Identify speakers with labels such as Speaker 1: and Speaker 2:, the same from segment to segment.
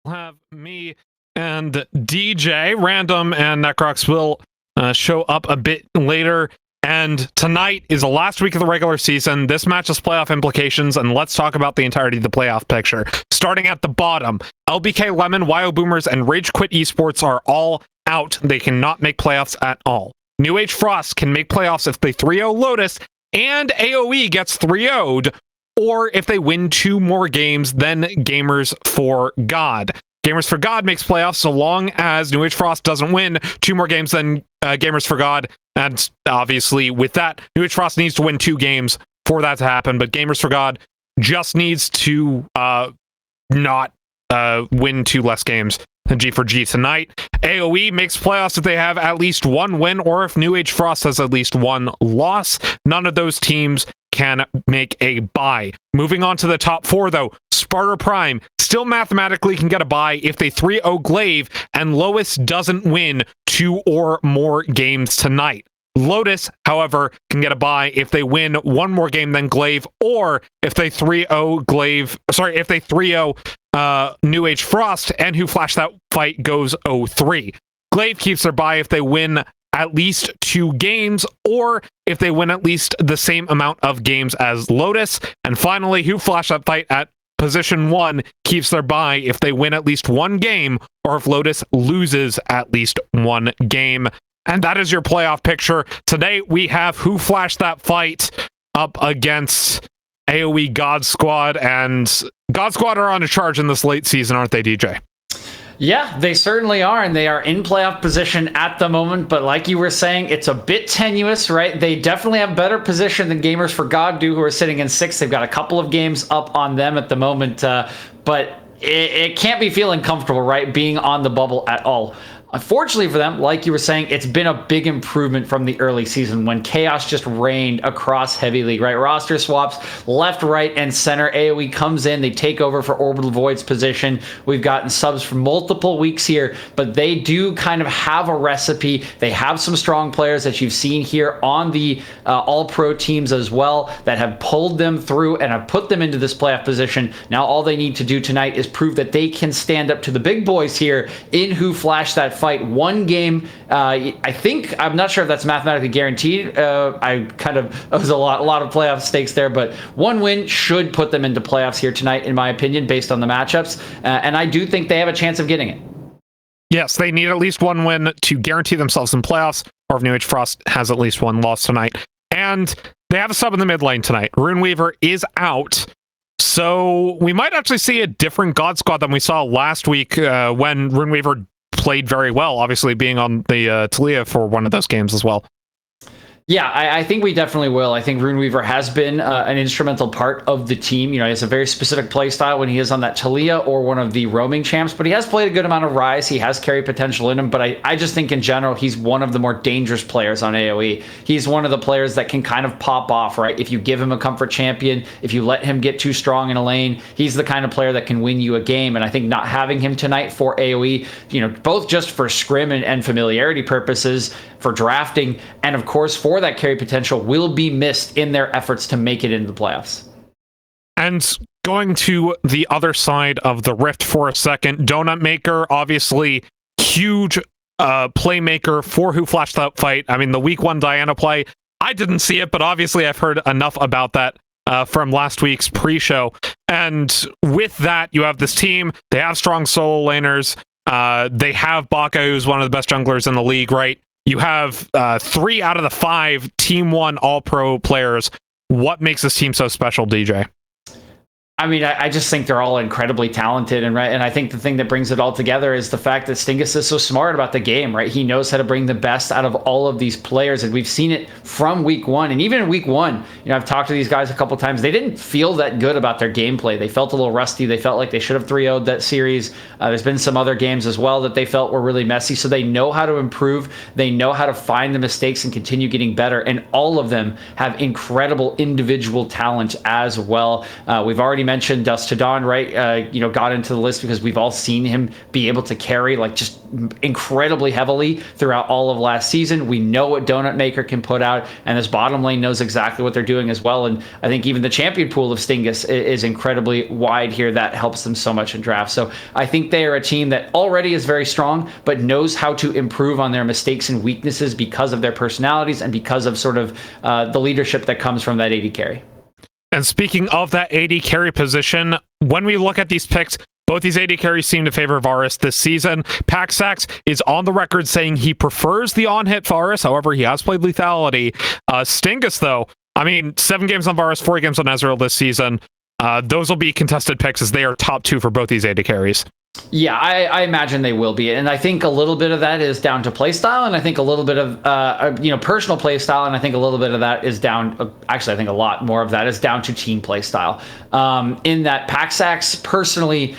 Speaker 1: have me and DJ. Random and Necrox will show up a bit later. And tonight is the last week of the regular season. This match has playoff implications, and let's talk about the entirety of the playoff picture. Starting at the bottom, LBK Lemon, YO Boomers, and Rage Quit Esports are all out. They cannot make playoffs at all. New Age Frost can make playoffs if they 3-0 Lotus, and AOE gets 3-0'd, or if they win 2 more games than Gamers for God. Gamers for God makes playoffs so long as New Age Frost doesn't win 2 more games than Gamers for God. And obviously, with that, New Age Frost needs to win 2 games for that to happen. But Gamers for God just needs to not win 2 less games than G4G tonight. AOE makes playoffs if they have at least 1 win, or if New Age Frost has at least 1 loss. None of those teams can make a bye. Moving on to the top 4, though, Sparta Prime still mathematically can get a bye if they 3-0 Glaive and Lois doesn't win 2 or more games tonight. Lotus, however, can get a bye if they win 1 more game than Glaive, or if they 3-0 Glaive, if they 3-0 New Age Frost, and Who Flashed That Fight goes 0-3. Glaive keeps their bye if they win at least 2 games, or if they win at least the same amount of games as Lotus. And finally, Who Flashed That Fight at position 1 keeps their bye if they win at least 1 game, or if Lotus loses at least 1 game. And that is your playoff picture. Today, we have Who Flashed That Fight up against AOE God Squad, and God Squad are on a charge in this late season, aren't they, DJ?
Speaker 2: Yeah, they certainly are, and they are in playoff position at the moment, but like you were saying, it's a bit tenuous, right? They definitely have better position than Gamers for God do, who are sitting in 6th. They've got a couple of games up on them at the moment, but it can't be feeling comfortable, right, being on the bubble at all. Unfortunately for them, like you were saying, it's been a big improvement from the early season when chaos just reigned across Heavy League, right? Roster swaps left, right, and center. AOE comes in, they take over for Orbital Void's position. We've gotten subs for multiple weeks here, but they do kind of have a recipe. They have some strong players that you've seen here on the all-pro teams as well that have pulled them through and have put them into this playoff position. Now all they need to do tonight is prove that they can stand up to the big boys here in Who Flashed That Fight. 1 game, I'm not sure if that's mathematically guaranteed. There's a lot of playoff stakes there, but 1 win should put them into playoffs here tonight, in my opinion, based on the matchups. And I do think they have a chance of getting it.
Speaker 1: Yes, they need at least 1 win to guarantee themselves in playoffs, or if New Age Frost has at least 1 loss tonight. And they have a sub in the mid lane tonight. Runeweaver is out. So we might actually see a different God Squad than we saw last week when Runeweaver played very well, obviously being on the Talia for one of those games as well.
Speaker 2: Yeah, I think we definitely will. I think Runeweaver has been an instrumental part of the team. You know, he has a very specific play style when he is on that Talia or one of the roaming champs, but he has played a good amount of Rise. He has carry potential in him, but I just think in general, he's one of the more dangerous players on AOE. He's one of the players that can kind of pop off, right? If you give him a comfort champion, if you let him get too strong in a lane, he's the kind of player that can win you a game. And I think not having him tonight for AOE, you know, both just for scrim and familiarity purposes, for drafting, and of course for that carry potential, will be missed in their efforts to make it into the playoffs.
Speaker 1: And going to the other side of the rift for a second, Donut Maker, obviously huge playmaker for Who Flashed That Fight. I mean, the week 1 Diana play, I didn't see it, but obviously I've heard enough about that from last week's pre-show. And with that, you have this team, they have strong solo laners, they have Baka, who's one of the best junglers in the league, right? You have 3 out of the 5 Team 1 All-Pro players. What makes this team so special, DJ?
Speaker 2: I mean, I just think they're all incredibly talented, and I think the thing that brings it all together is the fact that Stingus is so smart about the game, right? He knows how to bring the best out of all of these players, and we've seen it from week 1. And even in week 1, you know, I've talked to these guys a couple times. They didn't feel that good about their gameplay. They felt a little rusty. They felt like they should have 3-0'd that series. There's been some other games as well that they felt were really messy. So they know how to improve. They know how to find the mistakes and continue getting better. And all of them have incredible individual talent as well. We've already mentioned Dust to Dawn, right? Got into the list because we've all seen him be able to carry like just incredibly heavily throughout all of last season. We know what Donut Maker can put out, and this bottom lane knows exactly what they're doing as well. And I think even the champion pool of Stingus is incredibly wide here. That helps them so much in drafts. So I think they are a team that already is very strong, but knows how to improve on their mistakes and weaknesses because of their personalities and because of sort of the leadership that comes from that AD carry.
Speaker 1: And speaking of that AD carry position, when we look at these picks, both these AD carries seem to favor Varus this season. Paxax is on the record saying he prefers the on-hit Varus. However, he has played lethality. Stingus, though, 7 games on Varus, 4 games on Ezreal this season. Those will be contested picks as they are top 2 for both these AD carries.
Speaker 2: Yeah, I imagine they will be. And I think a little bit of that is down to playstyle, and I think a little bit of, personal playstyle, and I think a little bit of that is down, actually, I think a lot more of that is down to team playstyle. In that Paxax personally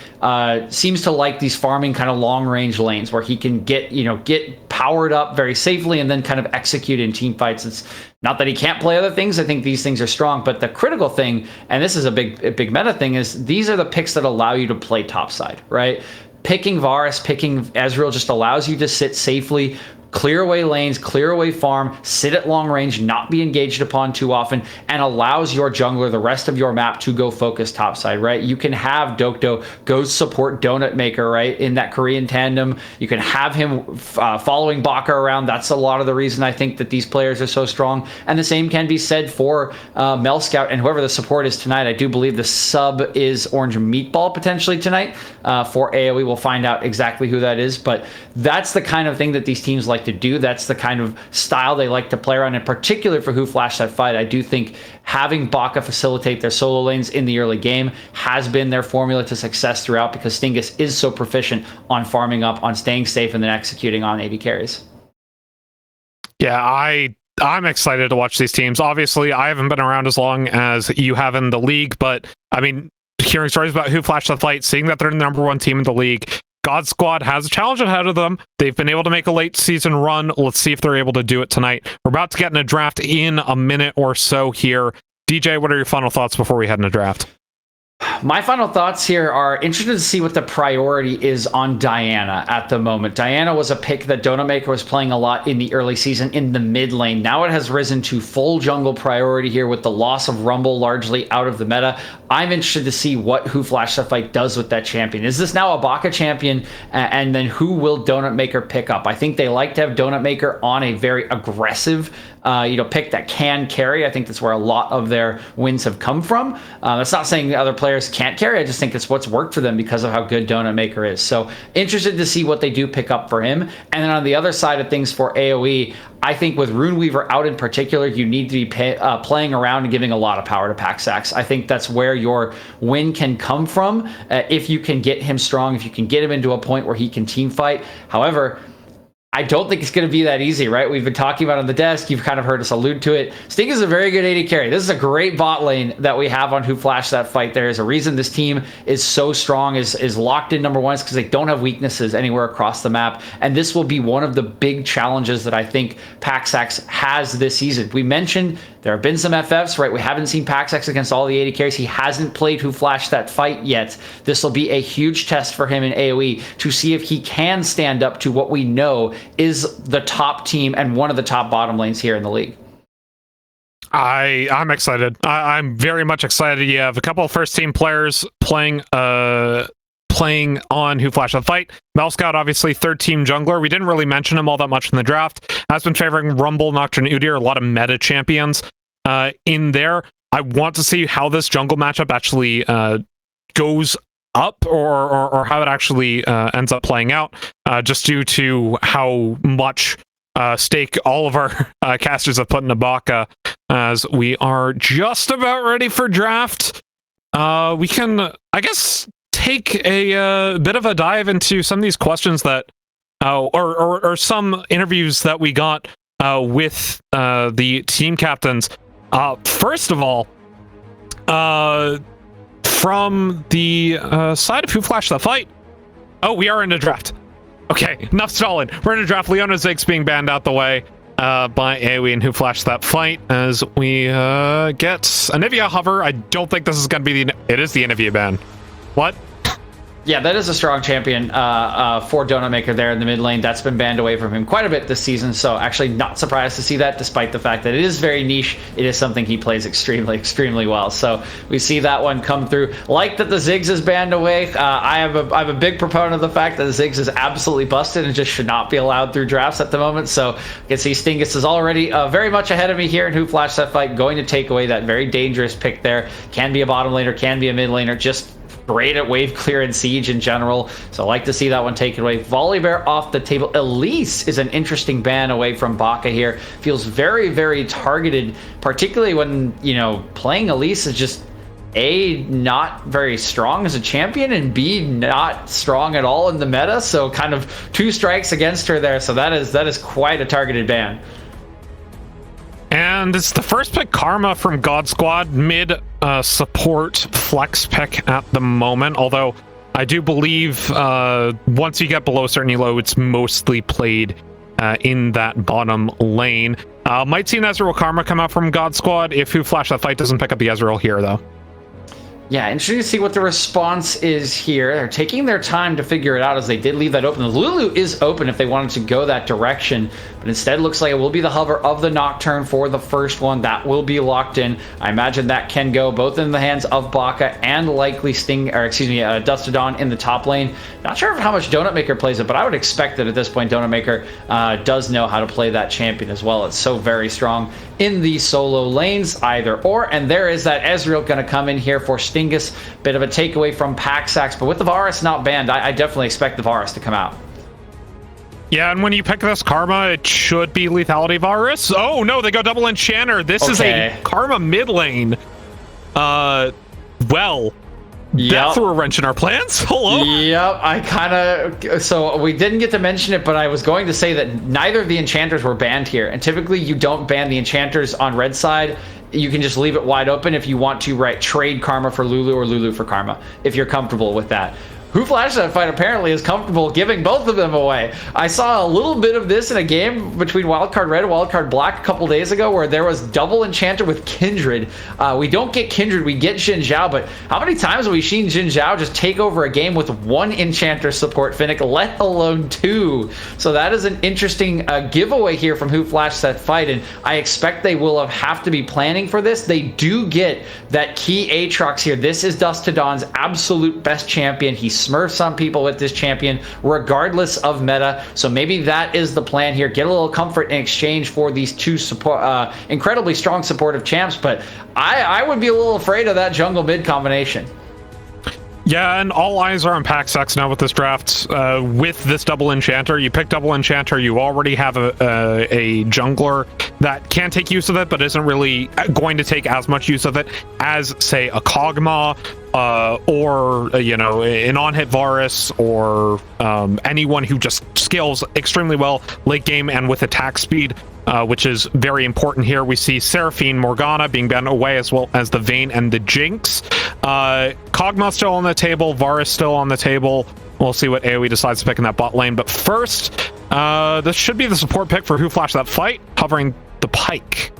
Speaker 2: seems to like these farming kind of long-range lanes where he can get powered up very safely and then kind of execute in team fights. It's not that he can't play other things. I think these things are strong, but the critical thing, and this is a big meta thing, is these are the picks that allow you to play topside, right? Picking Varus, picking Ezreal just allows you to sit safely, clear away lanes, clear away farm, sit at long range, not be engaged upon too often, and allows your jungler, the rest of your map, to go focus topside, right? You can have Dokdo go support Donut Maker, right, in that Korean tandem. You can have him following Baka around. That's a lot of the reason I think that these players are so strong. And the same can be said for Mel Scout and whoever the support is tonight. I do believe the sub is Orange Meatball potentially tonight for AOE. We'll find out exactly who that is, but that's the kind of thing that these teams like to do. That's the kind of style they like to play around, in particular for Who Flashed That Fight. I do think having Baka facilitate their solo lanes in the early game has been their formula to success throughout, because Stingus is so proficient on farming up, on staying safe, and then executing on AD carries.
Speaker 1: Yeah, I'm excited to watch these teams. Obviously, I haven't been around as long as you have in the league, but hearing stories about Who Flashed That Fight, seeing that they're the #1 team in the league, God Squad has a challenge ahead of them. They've been able to make a late season run. Let's see if they're able to do it tonight. We're about to get in a draft in a minute or so here. DJ, what are your final thoughts before we head in a draft?
Speaker 2: My final thoughts here are interested to see what the priority is on Diana at the moment. Diana was a pick that Donut Maker was playing a lot in the early season in the mid lane. Now it has risen to full jungle priority here with the loss of Rumble largely out of the meta. I'm interested to see what Who Flashed That Fight does with that champion. Is this now a Baka champion? And then who will Donut Maker pick up? I think they like to have Donut Maker on a very aggressive pick that can carry. I think that's where a lot of their wins have come from. That's not saying the other players can't carry. I just think it's what's worked for them because of how good Donut Maker is. So interested to see what they do pick up for him. And then on the other side of things for AOE, I think with Runeweaver out in particular, you need to be playing around and giving a lot of power to Paxax. I think that's where your win can come from if you can get him strong, if you can get him into a point where he can team fight. However, I don't think it's going to be that easy, right? We've been talking about on the desk. You've kind of heard us allude to it. Sting is a very good AD carry. This is a great bot lane that we have on Who Flashed That Fight. There is a reason this team is so strong, is locked in #1, because they don't have weaknesses anywhere across the map. And this will be one of the big challenges that I think Paxax has this season. We mentioned there have been some FFs, right? We haven't seen Paxax against all the AD carries. He hasn't played Who Flashed That Fight yet. This will be a huge test for him in AOE to see if he can stand up to what we know is the top team and one of the top bottom lanes here in the league.
Speaker 1: I'm excited. I'm very much excited. You have a couple of first team players playing on Who Flashed That Fight. Melscout, obviously third team jungler. We didn't really mention him all that much in the draft. Has been favoring Rumble, Nocturne, Udyr, a lot of meta champions in there. I want to see how this jungle matchup actually goes up, or how it actually ends up playing out, just due to how much stake all of our casters have put into Baka, as we are just about ready for draft. We can, I guess, take a bit of a dive into some of these questions that, or some interviews that we got with the team captains. First of all, from the side of Who Flashed That Fight. Oh, we are in a draft. Okay, enough stalling. We're in a draft. Leona Ziggs being banned out the way. by AOE and who flashed that fight as we get Anivia Hover. I don't think this is going to be it is the Anivia ban. What?
Speaker 2: Yeah, that is a strong champion for Donut Maker there in the mid lane. That's been banned away from him quite a bit this season, so actually not surprised to see that, despite the fact that it is very niche. It is something he plays extremely, extremely well. So we see that one come through. Like that the Ziggs is banned away. I'm a big proponent of the fact that the Ziggs is absolutely busted and just should not be allowed through drafts at the moment. So you can see Stingus is already very much ahead of me here in who flashed that fight, going to take away that very dangerous pick there. Can be a bottom laner, can be a mid laner, just great at wave clear and siege in general, so I like to see that one taken away. Volibear off the table. Elise is an interesting ban away from Baka here. Feels very, very targeted, particularly when, you know, playing Elise is just A, not very strong as a champion, and B, not strong at all in the meta, so kind of two strikes against her there, so that is quite a targeted ban.
Speaker 1: And it's the first pick Karma from God Squad, mid support flex pick at the moment, although I do believe once you get below a certain elo, it's mostly played in that bottom lane. Might see an Ezreal Karma come out from God Squad if who flash that fight doesn't pick up the Ezreal here, though.
Speaker 2: Yeah, interesting to see what the response is here. They're taking their time to figure it out, as they did leave that open. The Lulu is open if they wanted to go that direction, but instead looks like it will be the hover of the Nocturne for the first one. That will be locked in. I imagine that can go both in the hands of Baka and likely Dustodon in the top lane. Not sure how much Donut Maker plays it, but I would expect that at this point Donut Maker does know how to play that champion as well. It's so very strong in the solo lanes, either or. And there is that Ezreal going to come in here for Stingus. Bit of a takeaway from Paxax, but with the Varus not banned, I definitely expect the Varus to come out.
Speaker 1: Yeah, and when you pick this Karma, it should be Lethality Varus. Oh no, they go double Enchanter. This is a Karma mid lane. Well, that threw a wrench in our plans. Hello?
Speaker 2: Yep, so we didn't get to mention it, but I was going to say that neither of the enchanters were banned here, and typically you don't ban the enchanters on red side. You can just leave it wide open if you want to trade Karma for Lulu or Lulu for Karma, if you're comfortable with that. Who flashed that fight apparently is comfortable giving both of them away. I saw a little bit of this in a game between Wildcard Red and Wildcard Black a couple days ago, where there was double Enchanter with Kindred. We don't get Kindred, we get Xin Zhao, but how many times have we seen Xin Zhao just take over a game with one Enchanter support, Finnick, let alone two? So that is an interesting giveaway here from who flashed that fight, and I expect they will have to be planning for this. They do get that key Aatrox here. This is Dustodon's absolute best champion. He smurfs on people with this champion regardless of meta, so maybe that is the plan here. Get a little comfort in exchange for these two incredibly strong supportive champs, but I would be a little afraid of that jungle mid combination.
Speaker 1: Yeah, and all eyes are on Paxax now with this draft. With this double Enchanter, you pick double Enchanter, you already have a jungler that can take use of it, but isn't really going to take as much use of it as, say, a Kog'Maw, or an on-hit Varus, or anyone who just scales extremely well late game and with attack speed, which is very important here. We see Seraphine, Morgana being banned away, as well as the Vayne and the Jinx. Kog'Maw still on the table, Varus still on the table. We'll see what AOE decides to pick in that bot lane, but first, this should be the support pick for who flashed that fight, hovering the Pyke.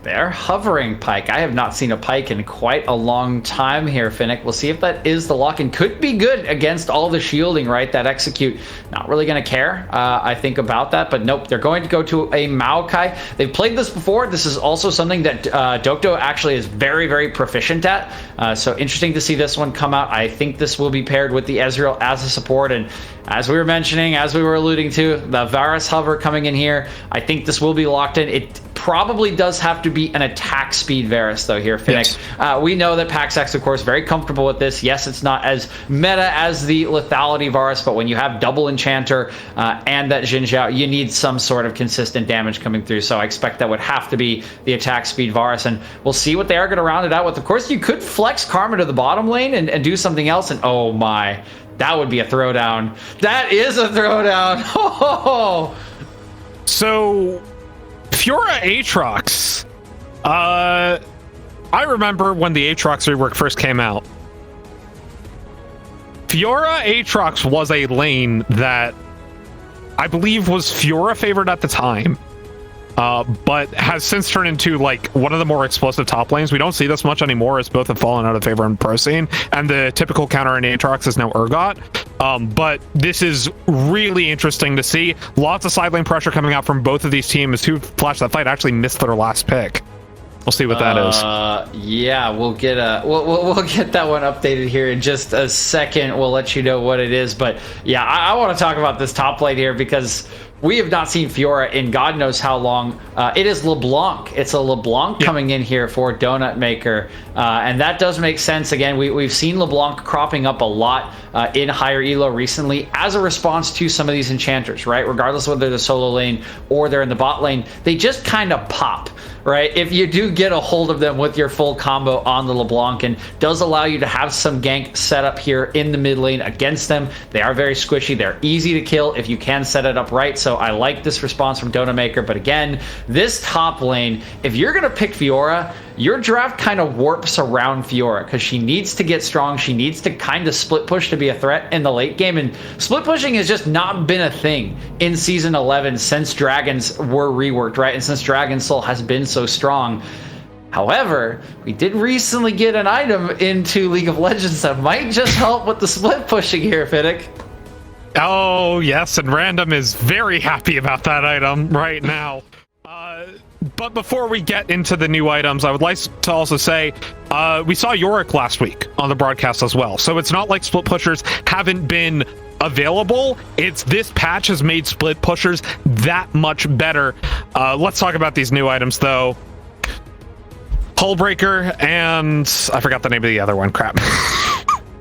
Speaker 2: They're hovering Pyke. I have not seen a Pyke in quite a long time here, Finnick. We'll see if that is the lock-in. Could be good against all the shielding, right? That execute. Not really going to care, I think, about that. But nope, they're going to go to a Maokai. They've played this before. This is also something that Dokdo actually is very, very proficient at. So interesting to see this one come out. I think this will be paired with the Ezreal as a support. And as we were mentioning, as we were alluding to, the Varus hover coming in here. I think this will be locked in. It probably does have to be an attack speed Varus, though, here, Finnick. Yes. We know that Paxax, of course, very comfortable with this. Yes, it's not as meta as the lethality Varus, but when you have double Enchanter and that Xin Zhao, you need some sort of consistent damage coming through. So I expect that would have to be the attack speed Varus, and we'll see what they are going to round it out with. Of course, you could flex Karma to the bottom lane and do something else, and oh my, that would be a throwdown. That is a throwdown. Oh.
Speaker 1: So Fiora Aatrox. I remember when the Aatrox rework first came out. Fiora Aatrox was a lane that I believe was Fiora favored at the time. but has since turned into like one of the more explosive top lanes. We don't see this much anymore, as both have fallen out of favor in pro scene, and the typical counter in Aatrox is now Urgot. But this is really interesting to see. Lots of side lane pressure coming out from both of these teams. Who Flash That Fight actually missed their last pick. We'll see what that is.
Speaker 2: Yeah, we'll get we'll get that one updated here in just a second. We'll let you know what it is. But yeah, I want to talk about this top lane here because we have not seen Fiora in God knows how long. It is LeBlanc. It's a LeBlanc coming in here for Donut Maker. And that does make sense. Again, we've seen LeBlanc cropping up a lot in higher elo recently as a response to some of these enchanters, right? Regardless of whether they're the solo lane or they're in the bot lane, they just kind of pop, right? If you do get a hold of them with your full combo on the LeBlanc, and does allow you to have some gank set up here in the mid lane against them. They are very squishy. They're easy to kill if you can set it up right. So I like this response from Donut Maker. But again, this top lane, if you're going to pick Fiora, your draft kind of warps around Fiora because she needs to get strong. She needs to kind of split push to be a threat in the late game. And split pushing has just not been a thing in Season 11 since Dragons were reworked, right? And since Dragon Soul has been so strong. However, we did recently get an item into League of Legends that might just help with the split pushing here, Fiddick.
Speaker 1: Oh, yes, and Random is very happy about that item right now. But before we get into the new items, I would like to also say we saw Yorick last week on the broadcast as well. So it's not like split pushers haven't been available. It's this patch has made split pushers that much better. Let's talk about these new items, though. Hullbreaker, and I forgot the name of the other one. Crap.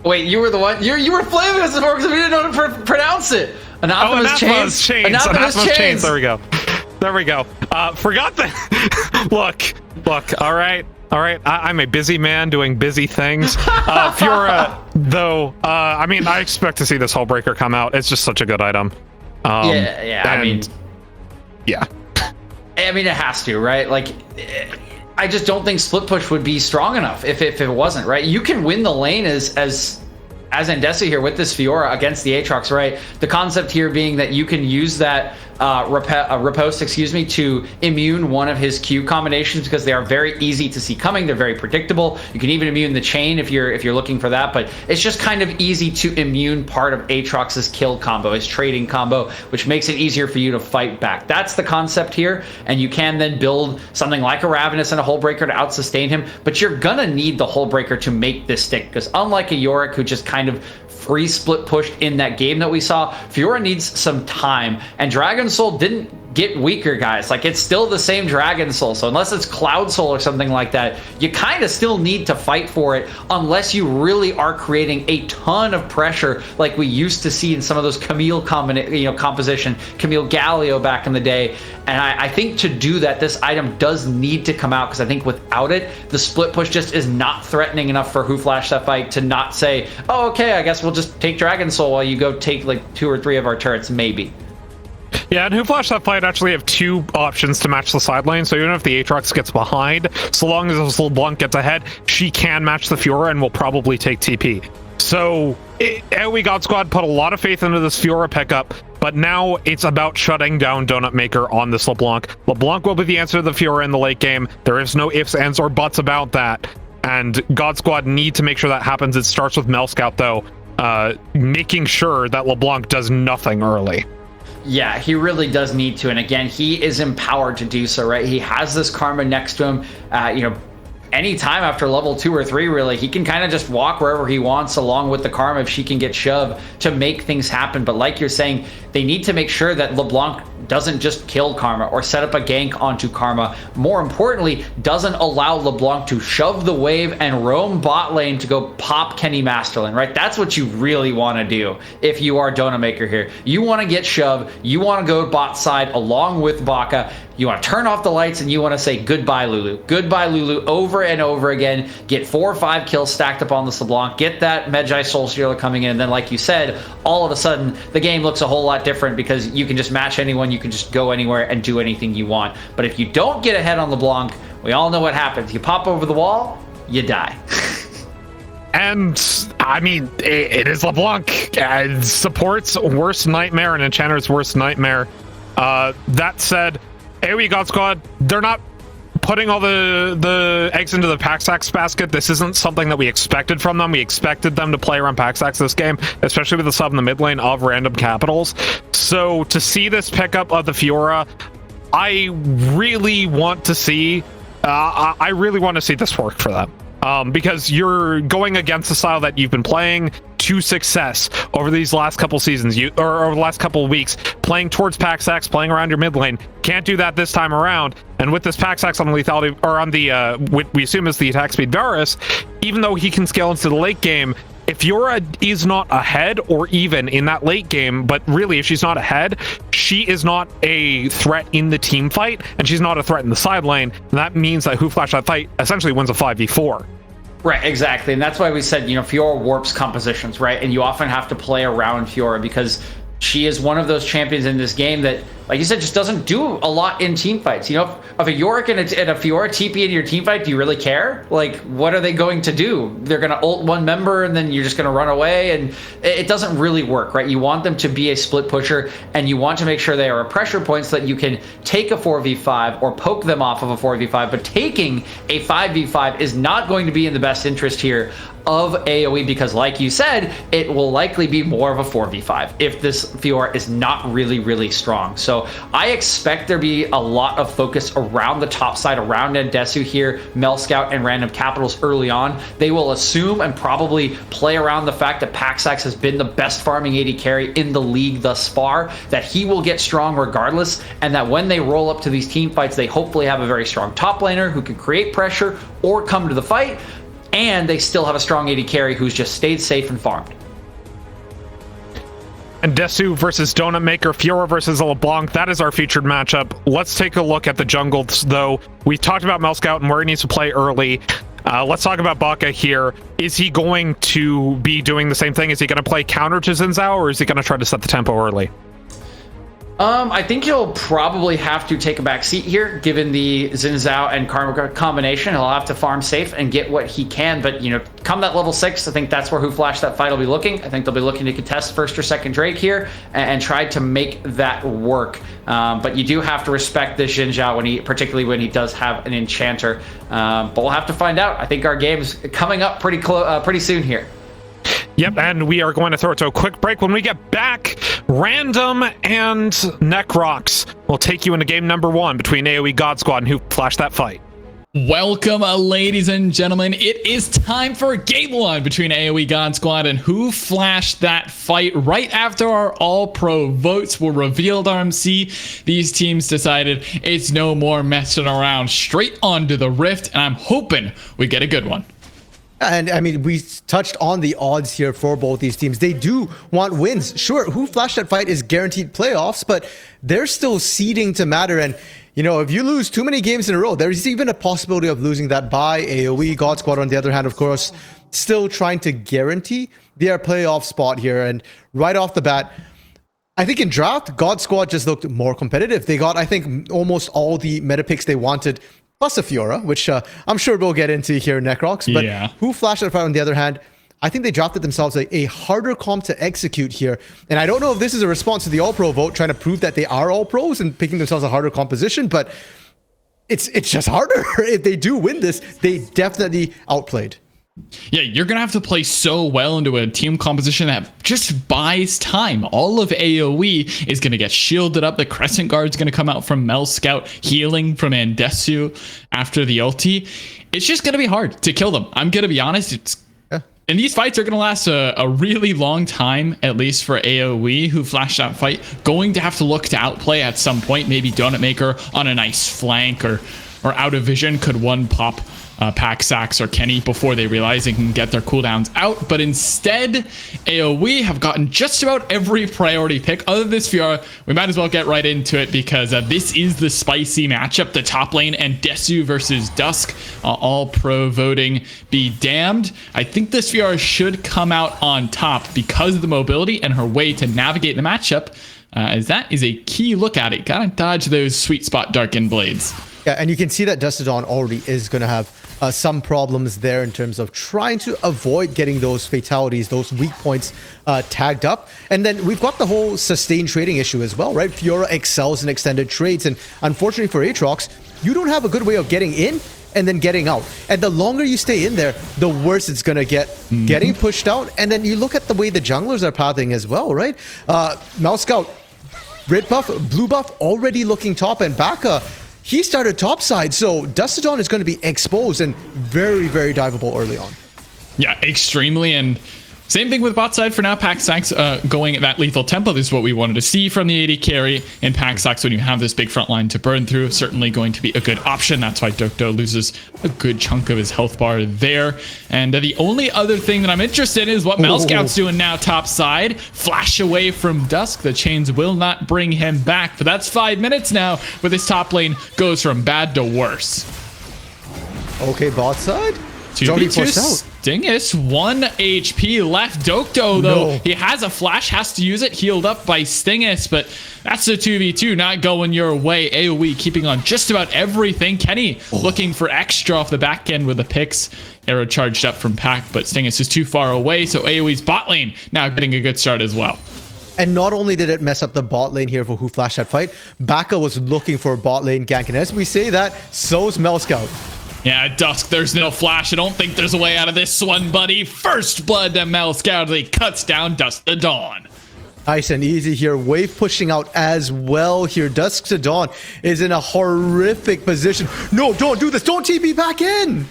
Speaker 2: Wait, you were the one? You were flaming us before because we didn't know to pronounce it. Anathema's Chains.
Speaker 1: Anathema's Chains. There we go. There we go. Forgot that. Look. All right. I'm a busy man doing busy things. Fiora, though, I mean, I expect to see this Hullbreaker come out. It's just such a good item.
Speaker 2: Yeah. I mean, it has to, right? Like, I just don't think split push would be strong enough if it wasn't, right? You can win the lane as Andessa here with this Fiora against the Aatrox, right? The concept here being that you can use that riposte, to immune one of his Q combinations because they are very easy to see coming. They're very predictable. You can even immune the chain if you're looking for that, but it's just kind of easy to immune part of Aatrox's kill combo, his trading combo, which makes it easier for you to fight back. That's the concept here, and you can then build something like a Ravenous and a Hullbreaker to out-sustain him, but you're gonna need the Hullbreaker to make this stick, because unlike a Yorick who just kind of free split pushed in that game that we saw, Fiora needs some time, and Dragon Soul didn't get weaker, guys. Like, it's still the same Dragon Soul, so unless it's Cloud Soul or something like that, you kind of still need to fight for it unless you really are creating a ton of pressure like we used to see in some of those Camille composition, Camille Galio back in the day. And I think to do that, this item does need to come out, because I think without it, the split push just is not threatening enough for Who Flash That Fight to not say, oh, okay, I guess we'll just take Dragon Soul while you go take like 2 or 3 of our turrets, maybe.
Speaker 1: Yeah, and Who Flash That Fight actually have 2 options to match the side lane, so even if the Aatrox gets behind, so long as this LeBlanc gets ahead, she can match the Fiora and will probably take TP. So, AOE God Squad put a lot of faith into this Fiora pickup, but now it's about shutting down Donut Maker on this LeBlanc. LeBlanc will be the answer to the Fiora in the late game. There is no ifs, ands, or buts about that, and God Squad need to make sure that happens. It starts with Mel Scout, though, making sure that LeBlanc does nothing early.
Speaker 2: Yeah, he really does need to. And again, he is empowered to do so, right? He has this Karma next to him. Anytime after level 2 or 3, really, he can kind of just walk wherever he wants along with the Karma if she can get shoved to make things happen. But like you're saying, they need to make sure that LeBlanc doesn't just kill Karma or set up a gank onto Karma. More importantly, doesn't allow LeBlanc to shove the wave and roam bot lane to go pop Kenny Masterland, right? That's what you really want to do if you are Donut Maker here. You want to get shoved. You want to go bot side along with Baka. You want to turn off the lights and you want to say goodbye, Lulu. Goodbye, Lulu, over and over again. Get 4 or 5 kills stacked up on this LeBlanc. Get that Medjay Soul Stealer coming in. And then, like you said, all of a sudden, the game looks a whole lot different because you can just match anyone. You can just go anywhere and do anything you want. But if you don't get ahead on LeBlanc, we all know what happens. You pop over the wall, you die.
Speaker 1: And, I mean, it is LeBlanc. Support's worst nightmare and Enchanter's worst nightmare. That said, AOE God Squad, they're not putting all the eggs into the Paxax basket. This isn't something that we expected from them. We expected them to play around Paxax this game, especially with the sub in the mid lane of Random Capitals. So to see this pickup of the Fiora, I really want to see this work for them. Because you're going against the style that you've been playing to success over these last couple seasons, or over the last couple of weeks, playing towards Paxax, playing around your mid lane. Can't do that this time around. And with this Paxax on the lethality, or on the what we assume is the attack speed Varus, even though he can scale into the late game, if Fiora is not ahead or even in that late game, but really if she's not ahead, she is not a threat in the team fight, and she's not a threat in the side lane. And that means that Who Flashed That Fight essentially wins a 5v4.
Speaker 2: Right, exactly. And that's why we said, Fiora warps compositions, right? And you often have to play around Fiora because she is one of those champions in this game that, like you said, just doesn't do a lot in team fights. If a Yorick and a Fiora TP in your team fight, do you really care? Like, what are they going to do? They're going to ult one member and then you're just going to run away, and it doesn't really work, right? You want them to be a split pusher, and you want to make sure they are a pressure point so that you can take a 4v5 or poke them off of a 4v5, but taking a 5v5 is not going to be in the best interest here of AOE, because like you said, it will likely be more of a 4v5 if this Fiora is not really, really strong. So I expect there be a lot of focus around the top side, around Ndesu here, Mel Scout and Random Capitals early on. They will assume and probably play around the fact that Paxax has been the best farming AD carry in the league thus far, that he will get strong regardless, and that when they roll up to these team fights, they hopefully have a very strong top laner who can create pressure or come to the fight, and they still have a strong AD carry who's just stayed safe and farmed.
Speaker 1: And Desu versus Donut Maker, Fiora versus LeBlanc, that is our featured matchup. Let's take a look at the jungles, though. We talked about Mel Scout and where he needs to play early. Let's talk about Baka here. Is he going to be doing the same thing? Is he going to play counter to Xin Zhao, or is he going to try to set the tempo early?
Speaker 2: I think he'll probably have to take a back seat here, given the Xin Zhao and Karma combination. He'll have to farm safe and get what he can. But, come that level 6, I think that's where Who Flashed That Fight will be looking. I think they'll be looking to contest first or second Drake here and try to make that work. But you do have to respect this Xin Zhao, particularly when he does have an Enchanter. But we'll have to find out. I think our game's coming up pretty soon here.
Speaker 1: Yep, and we are going to throw it to a quick break. When we get back, Random and Necrox will take you into game number 1 between AOE God Squad and Who Flashed That Fight.
Speaker 3: Welcome, ladies and gentlemen. It is time for game 1 between AOE God Squad and Who Flashed That Fight. Right after our all-pro votes were revealed, RMC, these teams decided it's no more messing around. Straight onto the Rift, and I'm hoping we get a good one.
Speaker 4: And I mean, we touched on the odds here for both these teams. They do want wins. Sure, Who Flashed That Fight is guaranteed playoffs, but they're still seeding to matter. And, if you lose too many games in a row, there's even a possibility of losing that by AOE. God Squad, on the other hand, of course, still trying to guarantee their playoff spot here. And right off the bat, I think in draft, God Squad just looked more competitive. They got, I think, almost all the meta picks they wanted, plus a Fiora, which I'm sure we'll get into here, Necrox. But yeah. Who Flashed That Fight, on the other hand, I think they drafted themselves a harder comp to execute here. And I don't know if this is a response to the All-Pro vote, trying to prove that they are All-Pros and picking themselves a harder composition, but it's just harder. If they do win this, they definitely outplayed.
Speaker 3: Yeah, you're going to have to play so well into a team composition that just buys time. All of AOE is going to get shielded up. The Crescent Guard's going to come out from Mel Scout, healing from Ndesu after the ulti. It's just going to be hard to kill them. I'm going to be honest. And these fights are going to last a really long time, at least for AOE, Who Flashed That Fight. Going to have to look to outplay at some point. Maybe Donut Maker on a nice flank or out of vision could one pop Paxax or Kenny before they realize they can get their cooldowns out. But instead, AOE have gotten just about every priority pick. Other than this Fiora, we might as well get right into it because this is the spicy matchup. The top lane and Ndesu versus Dusk. All pro voting be damned. I think this Fiora should come out on top because of the mobility and her way to navigate the matchup. As that is a key look at it. Gotta dodge those sweet spot Darkened Blades.
Speaker 4: Yeah, and you can see that Dustodon already is going to have some problems there in terms of trying to avoid getting those fatalities, those weak points tagged up. And then we've got the whole sustained trading issue as well, right? Fiora excels in extended trades, and unfortunately for Aatrox, you don't have a good way of getting in and then getting out. And the longer you stay in there, the worse it's going to get getting pushed out. And then you look at the way the junglers are pathing as well, right? Malscout, red buff, blue buff, already looking top, and Baka, he started topside, so Dustodon is going to be exposed and very, very diveable early on.
Speaker 3: Yeah, extremely. And same thing with bot side for now. Paxax going that lethal tempo. This is what we wanted to see from the AD carry. In Paxax, when you have this big front line to burn through, certainly going to be a good option. That's why Dokdo loses a good chunk of his health bar there. And the only other thing that I'm interested in is what Melscout's doing now top side. Flash away from Dusk. The chains will not bring him back. But that's 5 minutes now where this top lane goes from bad to worse.
Speaker 4: Okay, bot side.
Speaker 3: 2v2 Stingus, 1 HP left. Dokdo, though, he has a flash, has to use it, healed up by Stingus, but that's a 2v2, not going your way. AOE keeping on just about everything. Kenny looking for extra off the back end with the picks. Arrow charged up from Pack, but Stingus is too far away, so AOE's bot lane now getting a good start as well.
Speaker 4: And not only did it mess up the bot lane here for who flashed that fight, Baka was looking for a bot lane gank, and as we say that, so's Melscout.
Speaker 3: Yeah, Dusk, there's no flash. I don't think there's a way out of this one, buddy. First blood to Melscout. He cuts down Dustodon.
Speaker 4: Nice and easy here. Wave pushing out as well here. Dustodon is in a horrific position. No, don't do this. Don't TP back in.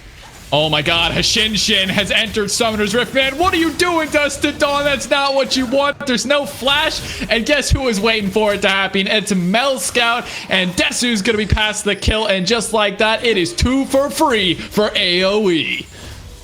Speaker 3: Oh my god, Hashinshin has entered Summoner's Rift. Man, what are you doing, Dustodon? That's not what you want. There's no flash. And guess who was waiting for it to happen? It's Melscout, and Desu's gonna be past the kill. And just like that, it is 2 for free for AOE.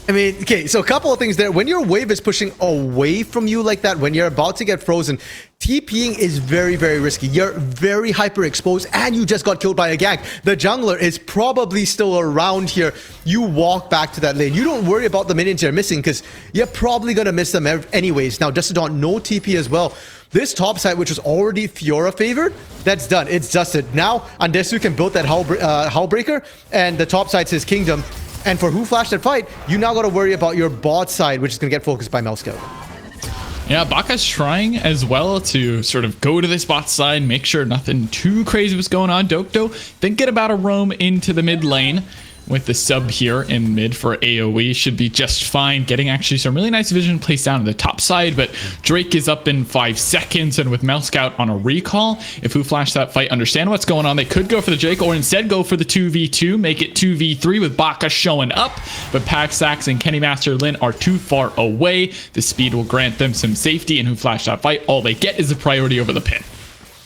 Speaker 4: I mean, okay, so a couple of things there. When your wave is pushing away from you like that, when you're about to get frozen, TPing is very, very risky. You're very hyper exposed, and you just got killed by a gank. The jungler is probably still around here. You walk back to that lane. You don't worry about the minions you're missing, because you're probably going to miss them anyways. Now, Dustodon, no TP as well. This top side, which was already Fiora favored, that's done. It's dusted. Now, Andesu can build that Howlbreaker, and the top side's his kingdom. And for who flashed that fight, you now got to worry about your bot side, which is going to get focused by Melscout.
Speaker 3: Yeah, Baka's trying as well to sort of go to this bot side, make sure nothing too crazy was going on. Dokdo thinking about a roam into the mid lane with the sub here in mid for AOE. Should be just fine. Getting actually some really nice vision placed down on the top side, but Drake is up in 5 seconds, and with Melscout on a recall, if who flash that fight understand what's going on, they could go for the Drake or instead go for the 2v2, make it 2v3 with Baka showing up, but Paxax and Kenny Master Lin are too far away. The speed will grant them some safety, and who flash that fight, all they get is a priority over the pin.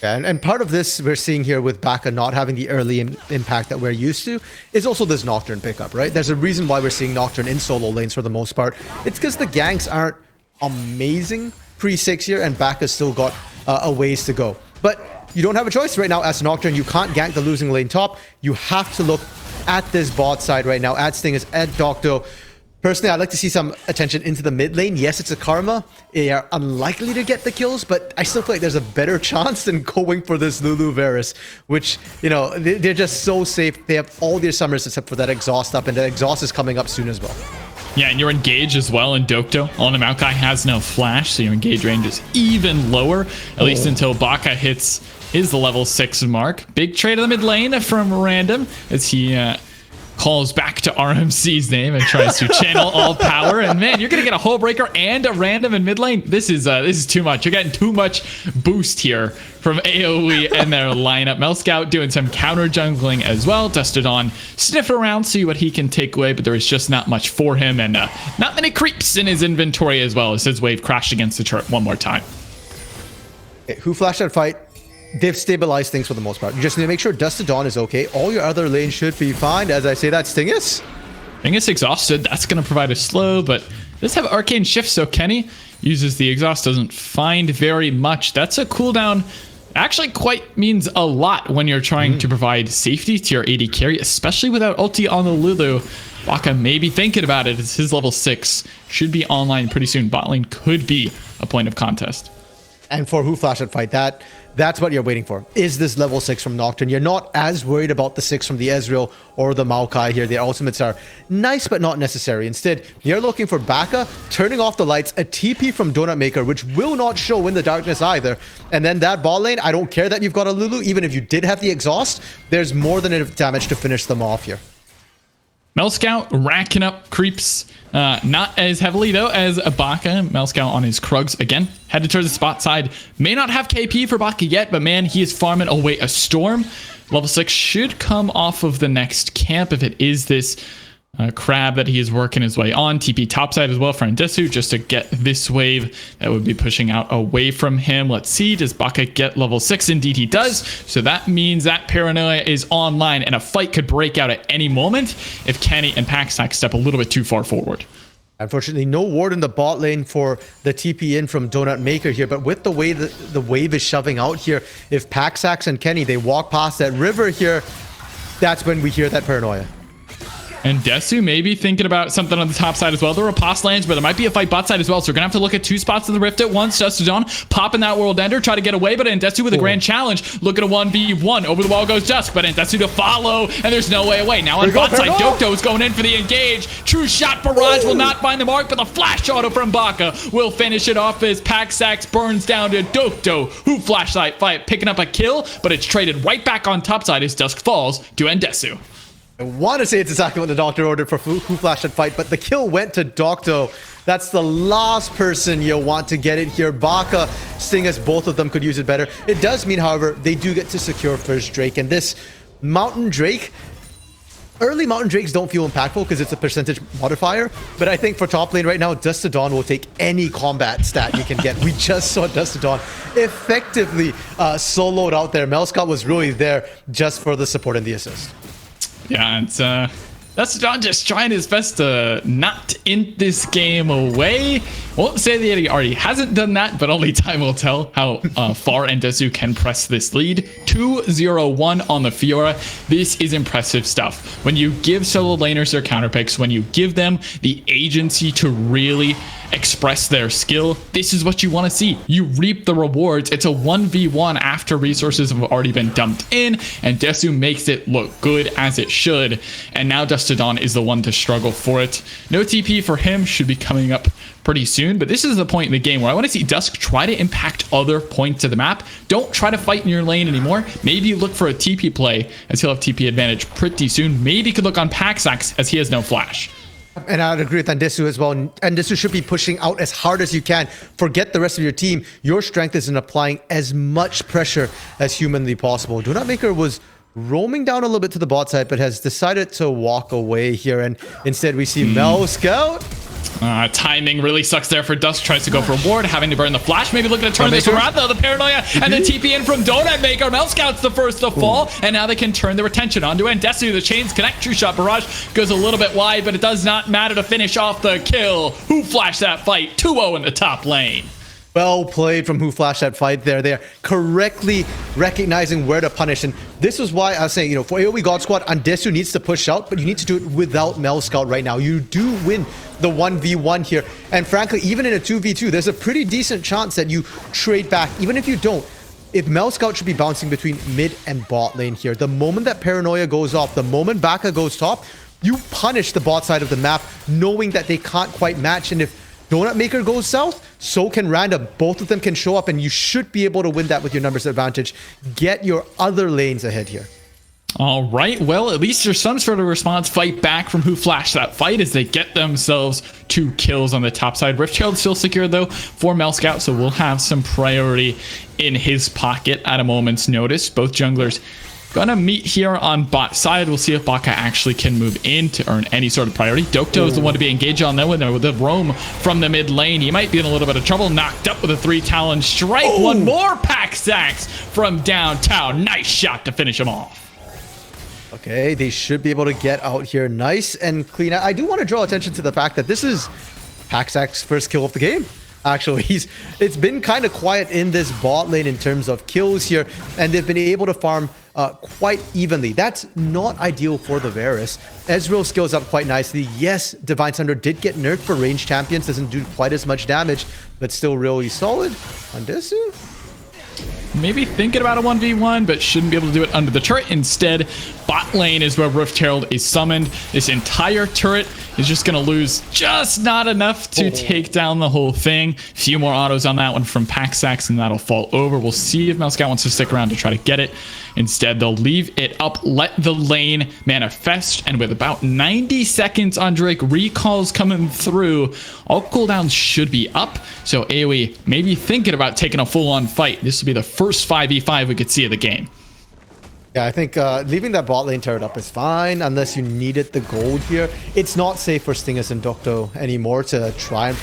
Speaker 4: Yeah, and part of this we're seeing here with Baka not having the early impact that we're used to is also this Nocturne pickup, right? There's a reason why we're seeing Nocturne in solo lanes for the most part. It's because the ganks aren't amazing pre-6 here, and Baka's still got a ways to go. But you don't have a choice right now as Nocturne. You can't gank the losing lane top. You have to look at this bot side right now, at Stingus, at Dokdo. Personally, I'd like to see some attention into the mid lane. Yes, it's a Karma. They are unlikely to get the kills, but I still feel like there's a better chance than going for this Lulu Varus, which, you know, they're just so safe. They have all their summers except for that exhaust up, and that exhaust is coming up soon as well.
Speaker 3: Yeah, and you're engaged as well in Dokdo. On the Maokai has no flash, so your engage range is even lower, at least until Baka hits his level 6 mark. Big trade of the mid lane from Random as he calls back to RMC's name and tries to channel all power. And man, you're gonna get a Hullbreaker and a Random in mid lane. This is too much. You're getting too much boost here from AOE and their lineup. Melscout doing some counter jungling as well. Dustodon sniff around, see what he can take away, but there is just not much for him, and not many creeps in his inventory as well as his wave crashed against the turret one more time.
Speaker 4: Who flashed that fight? They've stabilized things for the most part. You just need to make sure Dustodon is okay. All your other lanes should be fine. As I say that, Stingus?
Speaker 3: Stingus exhausted. That's going to provide a slow, but does have Arcane Shift, so Kenny uses the exhaust. Doesn't find very much. That's a cooldown. Actually quite means a lot when you're trying to provide safety to your AD carry, especially without ulti on the Lulu. Baka may be thinking about it. It's his level 6. Should be online pretty soon. Bot lane could be a point of contest.
Speaker 4: And for Who Flash that fight, that's what you're waiting for. Is this level 6 from Nocturne? You're not as worried about the 6 from the Ezreal or the Maokai here. The ultimates are nice, but not necessary. Instead, you're looking for Baka, turning off the lights, a TP from Donut Maker, which will not show in the darkness either. And then that bot lane, I don't care that you've got a Lulu. Even if you did have the exhaust, there's more than enough damage to finish them off here.
Speaker 3: Mel Scout racking up creeps, not as heavily though as Baka. Mel Scout on his Krugs again, headed towards the spot side. May not have KP for Baka yet, but man, he is farming away a storm. Level 6 should come off of the next camp if it is this crab that he is working his way on. TP topside as well for Andesu just to get this wave that would be pushing out away from him. Let's see, does Baka get level 6? Indeed he does. So that means that Paranoia is online and a fight could break out at any moment if Kenny and Paxax step a little bit too far forward.
Speaker 4: Unfortunately, no ward in the bot lane for the TP in from Donut Maker here, but with the way the wave is shoving out here, if Paxax and Kenny, they walk past that river here, that's when we hear that Paranoia.
Speaker 3: And Desu maybe thinking about something on the top side as well. There are Apost lands, but there might be a fight bot side as well. So we're going to have to look at 2 spots of the Rift at once. Dustodon popping that World Ender, try to get away, but Andesu with a grand challenge. Look at a 1v1. Over the wall goes Dusk, but Andesu to follow, and there's no way away. Now on bot side, Dokdo is going in for the engage. True shot, Barrage will not find the mark, but the flash auto from Baka will finish it off as Paxax burns down to Dokdo, who flashlight fight, picking up a kill, but it's traded right back on top side as Dusk falls to Andesu.
Speaker 4: I want to say it's exactly what the Doctor ordered for Who Flash that fight, but the kill went to Dokdo. That's the last person you'll want to get it here. Baka, seeing as both of them could use it better. It does mean, however, they do get to secure first Drake, and this Mountain Drake, early Mountain Drakes don't feel impactful because it's a percentage modifier, but I think for top lane right now, Dustodon will take any combat stat you can get. We just saw Dustodon effectively soloed out there. Melscott was really there just for the support and the assist.
Speaker 3: Yeah, it's that's John just trying his best to not int this game away. Won't say that he already hasn't done that, but only time will tell how far Andesu can press this lead. 2-0-1 on the Fiora. This is impressive stuff. When you give solo laners their counter picks, when you give them the agency to really express their skill, this is what you want to see. You reap the rewards. It's a 1v1 after resources have already been dumped in, and Desu makes it look good as it should. And now Dustodon is the one to struggle for it. No TP for him should be coming up pretty soon, but this is the point in the game where I want to see Dusk try to impact other points of the map. Don't try to fight in your lane anymore. Maybe look for a TP play as he'll have TP advantage pretty soon. Maybe could look on Paxax as he has no flash.
Speaker 4: And I'd agree with Andesu as well. Andesu should be pushing out as hard as you can. Forget the rest of your team. Your strength is in applying as much pressure as humanly possible. Donut Maker was roaming down a little bit to the bot side, but has decided to walk away here. And instead we see Mel Scout.
Speaker 3: Timing really sucks there for Dusk. Tries to go for a ward, having to burn the flash. Maybe looking to turn this around though. The Paranoia and the TP in from Donut Maker. Mel Scout's the first to fall, and now they can turn their attention onto Andesu. The chains connect. True shot barrage goes a little bit wide, but it does not matter to finish off the kill. Who flashed that fight? 2-0 in the top lane.
Speaker 4: Well played from Who Flashed that fight there. They're correctly recognizing where to punish. And this was why I was saying, for AOE God Squad, Andesu needs to push out, but you need to do it without Mel Scout right now. You do win the 1v1 here. And frankly, even in a 2v2, there's a pretty decent chance that you trade back. Even if you don't, if Mel Scout should be bouncing between mid and bot lane here. The moment that Paranoia goes off, the moment Baka goes top, you punish the bot side of the map, knowing that they can't quite match. And if Donut Maker goes south, so can Random. Both of them can show up, and you should be able to win that with your numbers advantage. Get your other lanes ahead here.
Speaker 3: All right, well, at least there's some sort of response fight back from Who Flashed that fight as they get themselves 2 kills on the top side. Riftchild still secure, though, for Mel Scout, so we'll have some priority in his pocket at a moment's notice. Both junglers gonna meet here on bot side. We'll see if Baka actually can move in to earn any sort of priority. Dokdo is the one to be engaged on though, with the roam from the mid lane. He might be in a little bit of trouble. Knocked up with a 3-talon strike. One more Paxax from downtown. Nice shot to finish him off.
Speaker 4: Okay, they should be able to get out here nice and clean. I do want to draw attention to the fact that this is Paxax's first kill of the game. Actually, it's been kind of quiet in this bot lane in terms of kills here, and they've been able to farm quite evenly. That's not ideal for the Varus. Ezreal skills up quite nicely. Yes, Divine Thunder did get nerfed for ranged champions, doesn't do quite as much damage, but still really solid. Andesu?
Speaker 3: maybe thinking about a 1v1, but shouldn't be able to do it under the turret. Instead, bot lane is where Rift Herald is summoned. This entire turret is just going to lose just not enough to take down the whole thing. Few more autos on that one from Paxax, and that'll fall over. We'll see if Melscout wants to stick around to try to get it. Instead, they'll leave it up, let the lane manifest, and with about 90 seconds on Drake, recalls coming through, all cooldowns should be up, so AOE maybe thinking about taking a full-on fight. This will be the first 5v5 we could see of the game.
Speaker 4: Yeah, I think leaving that bot lane turret up is fine unless you needed the gold here. It's not safe for Stingus and Docto anymore to try and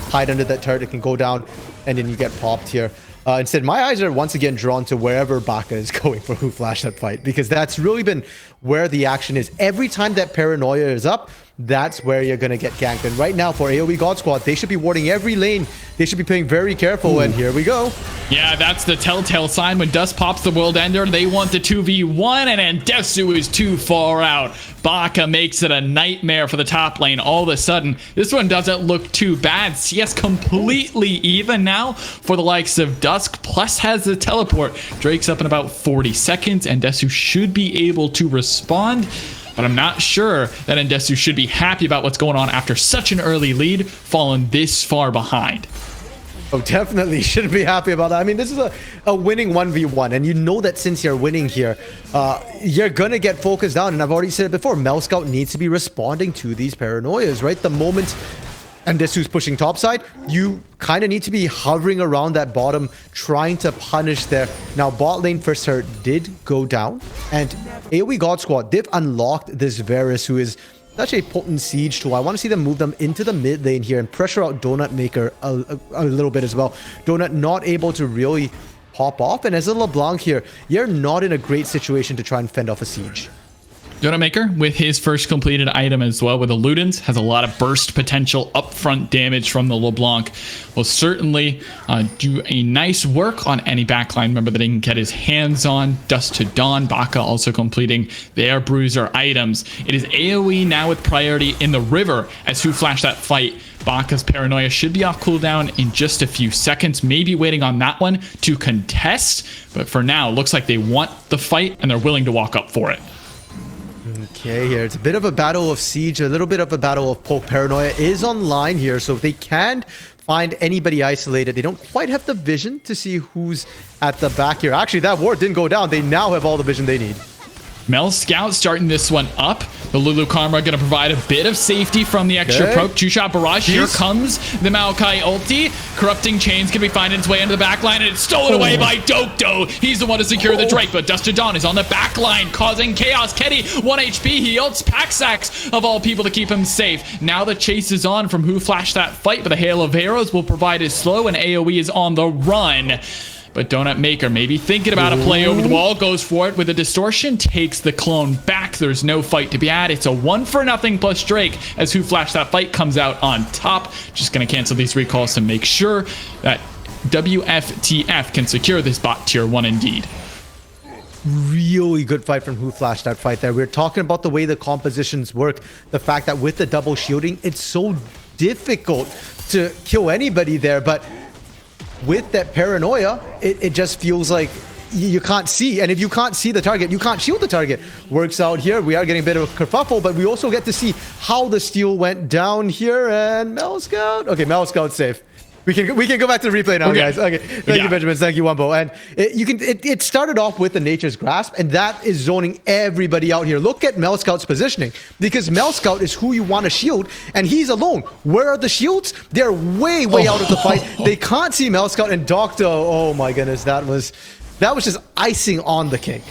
Speaker 4: hide under that turret. It can go down and then you get popped here. Instead, my eyes are once again drawn to wherever Baka is going for Who Flashed that fight, because that's really been where the action is. Every time that Paranoia is up, that's where you're going to get ganked. And right now for AOE God Squad, they should be warding every lane. They should be playing very careful. And here we go.
Speaker 3: Yeah, that's the telltale sign. When Dust pops the World Ender, they want the 2v1, and Andesu is too far out. Baka makes it a nightmare for the top lane. All of a sudden, this one doesn't look too bad. CS completely even now for the likes of Dusk, plus has the teleport. Drake's up in about 40 seconds. Andesu should be able to respond, but I'm not sure that Andesu should be happy about what's going on after such an early lead, falling this far behind.
Speaker 4: Oh, definitely shouldn't be happy about that. I mean, this is a winning 1v1, and you know that since you're winning here, you're going to get focused down. And I've already said it before, Melscout needs to be responding to these paranoias, right? The moment Andesu's pushing topside, you kind of need to be hovering around that bottom, trying to punish there. Now, bot lane first turret did go down, and AOE God Squad, they've unlocked this Varus, who is such a potent siege tool. I want to see them move them into the mid lane here and pressure out Donut Maker a little bit as well. Donut not able to really pop off, and as a LeBlanc here, you're not in a great situation to try and fend off a siege.
Speaker 3: Donut Maker with his first completed item as well with the Ludens has a lot of burst potential upfront damage from the LeBlanc. Will certainly do a nice work on any backline member that he can get his hands on. Dust to Dawn, Baka also completing their bruiser items. It is AOE now with priority in the river as Who Flashed that fight. Baka's Paranoia should be off cooldown in just a few seconds, maybe waiting on that one to contest. But for now, looks like they want the fight and they're willing to walk up for it.
Speaker 4: Okay, here it's a bit of a battle of siege, a little bit of a battle of poke. Paranoia is online here, so they can't find anybody isolated. They don't quite have the vision to see who's at the back here. Actually, that ward didn't go down. They now have all the vision they need.
Speaker 3: Melscout starting this one up. The Lulu Karma going to provide a bit of safety from the extra proc. Two-shot barrage. Here comes the Maokai ulti. Corrupting Chain's going to be finding its way into the back line, and it's stolen away by Dokdo. He's the one to secure the Drake, but Dust to Dawn is on the back line, causing chaos. Ketty, 1 HP. He ults Paxax, of all people, to keep him safe. Now the chase is on from Who Flashed that fight, but the Hail of Arrows will provide his slow, and AOE is on the run. But Donut Maker maybe thinking about a play over the wall, goes for it with a distortion, takes the clone back. There's no fight to be had. It's a 1-for-0 plus Drake as Who Flashed that fight comes out on top. Just going to cancel these recalls to make sure that WFTF can secure this bot tier 1 indeed.
Speaker 4: Really good fight from Who Flashed that fight there. We're talking about the way the compositions work. The fact that with the double shielding, it's so difficult to kill anybody there, but with that Paranoia, it just feels like you can't see. And if you can't see the target, you can't shield the target. Works out here. We are getting a bit of a kerfuffle, but we also get to see how the steal went down here. And Melscout. Okay, Melscout's safe. We can go back to the replay now, guys. Okay, thank you, Benjamin. Thank you, Wumbo. And it started off with the Nature's Grasp, and that is zoning everybody out here. Look at Melscout's positioning, because Melscout is who you want to shield, and he's alone. Where are the shields? They're way out of the fight. They can't see Melscout and Docto. Oh my goodness, that was just icing on the cake.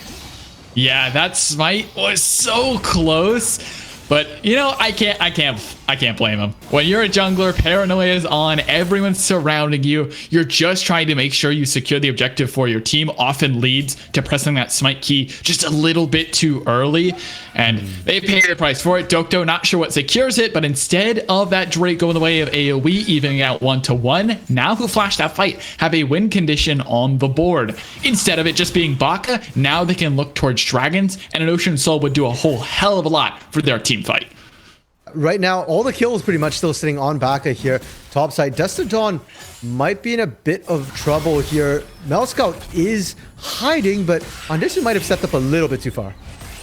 Speaker 3: Yeah, that smite was so close. But you know, I can't blame him. When you're a jungler, paranoia is on, everyone's surrounding you. You're just trying to make sure you secure the objective for your team. Often leads to pressing that smite key just a little bit too early, and they pay the price for it. Dokdo not sure what secures it, but instead of that Drake going the way of AOE, evening out 1-1, now Who Flashed that fight have a win condition on the board. Instead of it just being Baka, now they can look towards dragons, and an Ocean Soul would do a whole hell of a lot for their team fight.
Speaker 4: Right now, all the kills pretty much still sitting on Baka here. Top side, Dust to Dawn might be in a bit of trouble here. Scout is hiding, but Anderson might have stepped up a little bit too far.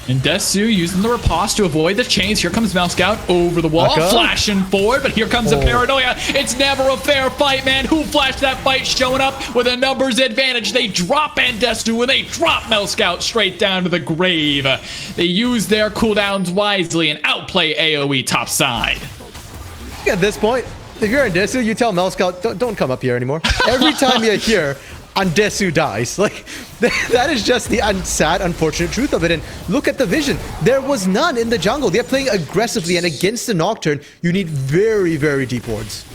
Speaker 3: And Desu using the riposte to avoid the chains. Here comes Scout over the wall, flashing forward, but here comes the paranoia. It's never a fair fight, man. Who flashed that fight? Showing up with a numbers advantage. They drop Andestu and they drop Scout straight down to the grave. They use their cooldowns wisely and outplay AOE top side.
Speaker 4: At this point, if you're Andesu, you tell Scout, don't come up here anymore. Every time you're here, Andesu dies. Like, that is just the sad, unfortunate truth of it. And look at the vision. There was none in the jungle. They're playing aggressively, and against the Nocturne, you need very, very deep wards.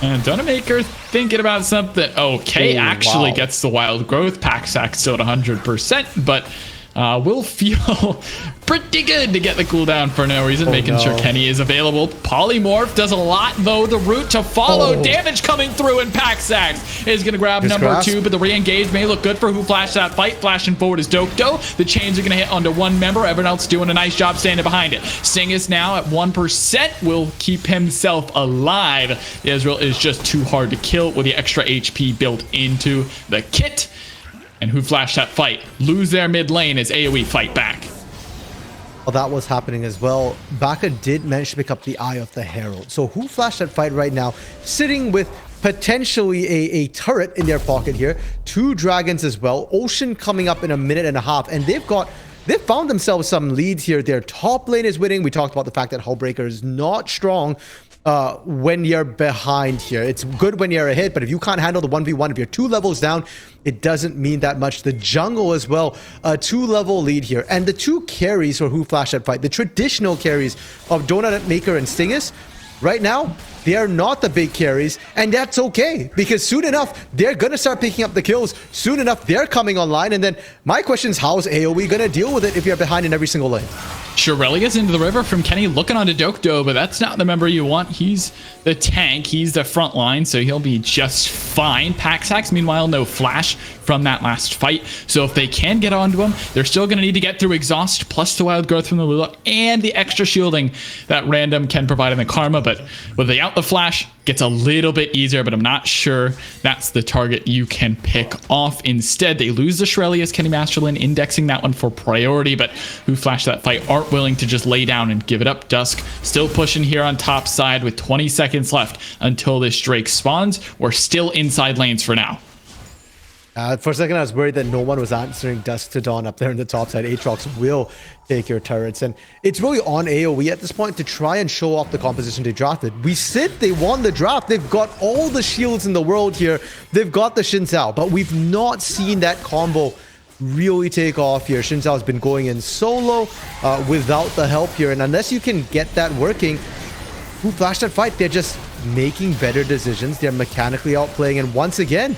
Speaker 3: And Donamaker thinking about something. Okay, actually gets the wild growth. Packsack still at 100%, but will feel pretty good to get the cooldown for no reason, making sure Kenny is available. Polymorph does a lot, though. The route to follow, damage coming through, and Packsack is going to grab number 2, but the re-engage may look good for who flashed that fight. Flashing forward is Dokdo. The chains are going to hit onto one member. Everyone else doing a nice job standing behind it. Singus now at 1% will keep himself alive. Israel is just too hard to kill with the extra HP built into the kit. And who flashed that fight? Lose their mid lane as AOE fight back.
Speaker 4: Well, that was happening as well. Baka did manage to pick up the Eye of the Herald. So who flashed that fight right now? Sitting with potentially a turret in their pocket here. 2 dragons as well. Ocean coming up in a minute and a half. And they've found themselves some leads here. Their top lane is winning. We talked about the fact that Hullbreaker is not strong when you're behind here. It's good when you're ahead, but if you can't handle the 1v1, if you're 2 levels down, it doesn't mean that much. The jungle as well, a 2-level lead here. And the 2 carries for who flashed that fight, the traditional carries of Donut Maker and Stingus, right now, they are not the big carries, and that's okay, because soon enough, they're going to start picking up the kills. Soon enough, they're coming online, and then my question is, how's AOE going to deal with it if you're behind in every single lane?
Speaker 3: Shirelius into the river from Kenny, looking onto Dokdo, but that's not the member you want. He's the tank, he's the front line, so he'll be just fine. Packsax, meanwhile, no flash from that last fight, so if they can get onto him, they're still going to need to get through exhaust, plus the wild growth from the Lula, and the extra shielding that random can provide in the Karma, but with the out the flash, gets a little bit easier, but I'm not sure that's the target you can pick off. Instead, they lose the Shirelius, Kenny Masterlin indexing that one for priority, but who flashed that fight aren't willing to just lay down and give it up. Dusk still pushing here on top side with 20 seconds left until this Drake spawns. We're still inside lanes for now.
Speaker 4: For a second, I was worried that no one was answering Dusk to Dawn up there in the top side. Aatrox will take your turrets, and it's really on AOE at this point to try and show off the composition they drafted. We said they won the draft. They've got all the shields in the world here. They've got the Xin Zhao, but we've not seen that combo really take off here. Xin Zhao has been going in solo without the help here, and unless you can get that working, who flashed that fight? They're just making better decisions. They're mechanically outplaying, and once again,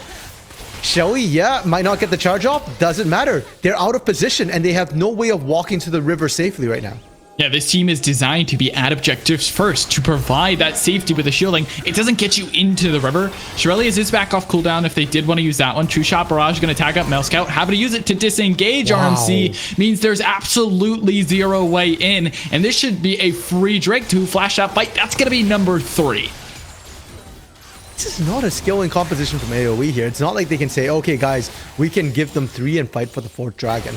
Speaker 4: Shelly, might not get the charge off. Doesn't matter. They're out of position, and they have no way of walking to the river safely right now.
Speaker 3: Yeah, this team is designed to be at objectives first, to provide that safety with the shielding. It doesn't get you into the river. Shirelius is back off cooldown if they did want to use that one. True Shot Barrage going to tag up Scout. Having to use it to disengage RMC means there's absolutely zero way in, and this should be a free Drake to flash that fight. That's going to be number 3.
Speaker 4: This is not a skill and composition from AOE here. It's not like they can say, okay, guys, we can give them 3 and fight for the 4th dragon.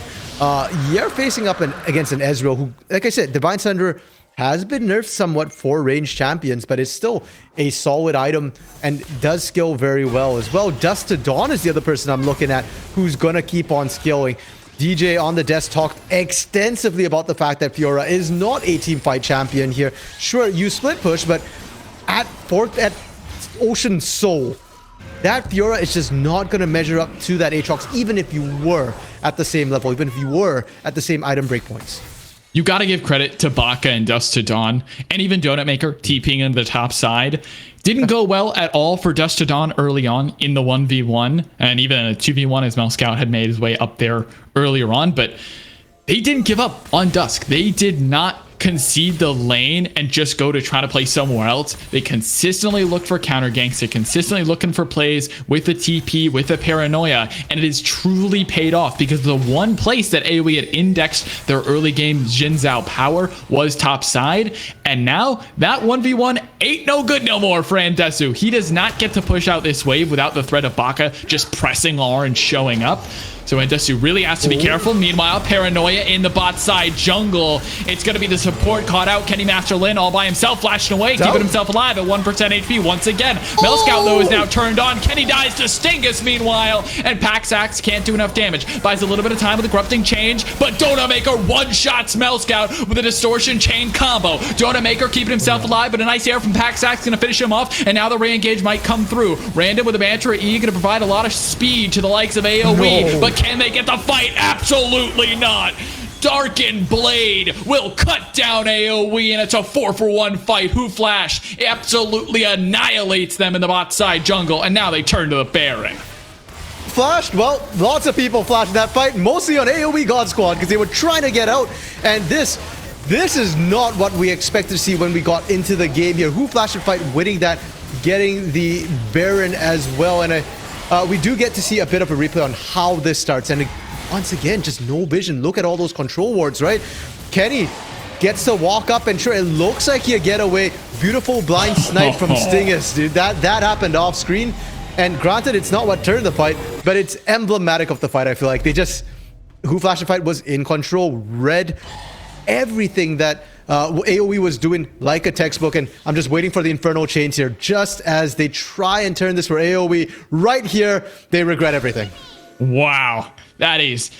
Speaker 4: You're facing up against an Ezreal who, like I said, Divine Sunder has been nerfed somewhat for ranged champions, but it's still a solid item and does skill very well as well. Dust to Dawn is the other person I'm looking at who's going to keep on skilling. DJ on the desk talked extensively about the fact that Fiora is not a team fight champion here. Sure, you split push, but at Ocean Soul, that Fiora is just not going to measure up to that Aatrox, even if you were at the same level, even if you were at the same item breakpoints.
Speaker 3: You got to give credit to Baka and Dust to Dawn, and even Donut Maker TPing into the top side. Didn't go well at all for Dust to Dawn early on in the 1v1, and even a 2v1 as Scout had made his way up there earlier on, but they didn't give up on Dusk. They did not concede the lane and just go to try to play somewhere else. They consistently look for counter ganks. They're consistently looking for plays with the TP, with the paranoia, and it has truly paid off because the one place that AOE had indexed their early game Jin Zhao power was top side, and now that 1v1 ain't no good no more for Andesu. He does not get to push out this wave without the threat of Baka just pressing R and showing up. So Andesu really has to be careful. Meanwhile, Paranoia in the bot side jungle. It's going to be the support caught out. Kenny Master Lin all by himself, flashing away, keeping himself alive at 1% HP once again. Melscout, though, is now turned on. Kenny dies to Stingus, meanwhile. And Paxax can't do enough damage. Buys a little bit of time with the Corrupting Change, but Donut Maker one-shots Melscout with a Distortion Chain combo. Donut Maker keeping himself alive, but a nice air from Paxax going to finish him off, and now the re-engage might come through. Random with a Mantra E going to provide a lot of speed to the likes of AOE, but can they get the fight? Absolutely not. Darkened Blade will cut down AOE, and it's a 4-for-1 fight. Who Flash absolutely annihilates them in the bot side jungle, and now they turn to the Baron.
Speaker 4: Flashed, well, lots of people flashed in that fight, mostly on AOE God Squad, because they were trying to get out, and this is not what we expected to see when we got into the game here. Who Flashed fight, winning that, getting the Baron as well, and we do get to see a bit of a replay on how this starts, and once again, just no vision. Look at all those control wards, right? Kenny gets to walk up, and sure, it looks like he get away. Beautiful blind snipe from Stingus, dude. That happened off screen, and granted, it's not what turned the fight, but it's emblematic of the fight. I feel like they just Who Flashed fight was in control, read everything that AOE was doing like a textbook, and I'm just waiting for the Infernal Chains here. Just as they try and turn this for AOE, right here, they regret everything.
Speaker 3: Wow. That is...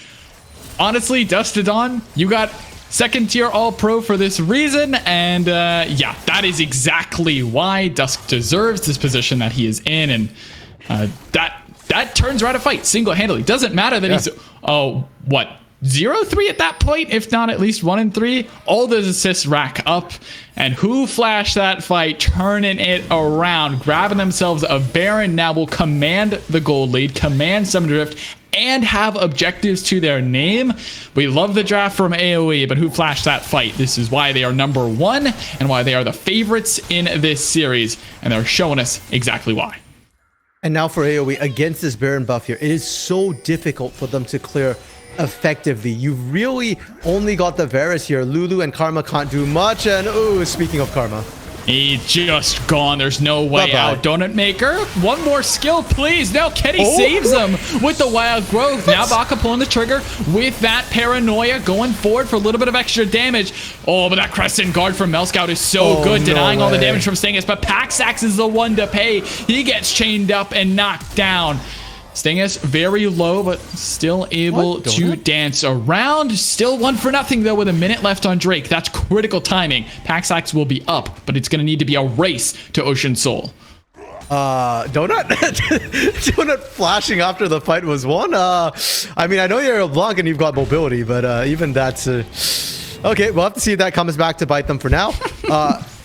Speaker 3: Honestly, Dust to Dawn, you got second tier all-pro for this reason, and yeah, that is exactly why Dusk deserves this position that he is in, and that turns right a fight single-handedly. Doesn't matter that he's... Oh, what? 0-3 at that point, if not at least 1-3. All those assists rack up, and Who Flashed that fight, turning it around, grabbing themselves a Baron. Now will command the gold lead, command Summon Drift, and have objectives to their name. We love the draft from AOE, but Who Flashed that fight? This is why they are number one and why they are the favorites in this series, and they're showing us exactly why.
Speaker 4: And now for AOE, against this Baron buff here, it is so difficult for them to clear effectively. You really only got the Varus here. Lulu and Karma can't do much, and oh, speaking of Karma,
Speaker 3: he's just gone. There's no way out. Donut Maker, one more skill, please. Now Kenny saves him with the Wild Growth. Now Baka pulling the trigger with that Paranoia, going forward for a little bit of extra damage. Oh, but that Crescent Guard from Melscout is so good, denying all the damage from Stingus, but Paxax is the one to pay. He gets chained up and knocked down. Stingus very low, but still able to dance around. Still 1-0 though, with a minute left on Drake. That's critical timing. Paxax will be up, but it's going to need to be a race to Ocean Soul.
Speaker 4: Donut? Donut flashing after the fight was won. I mean, I know you're a Blanc and you've got mobility, but even that's... okay, we'll have to see if that comes back to bite them for now.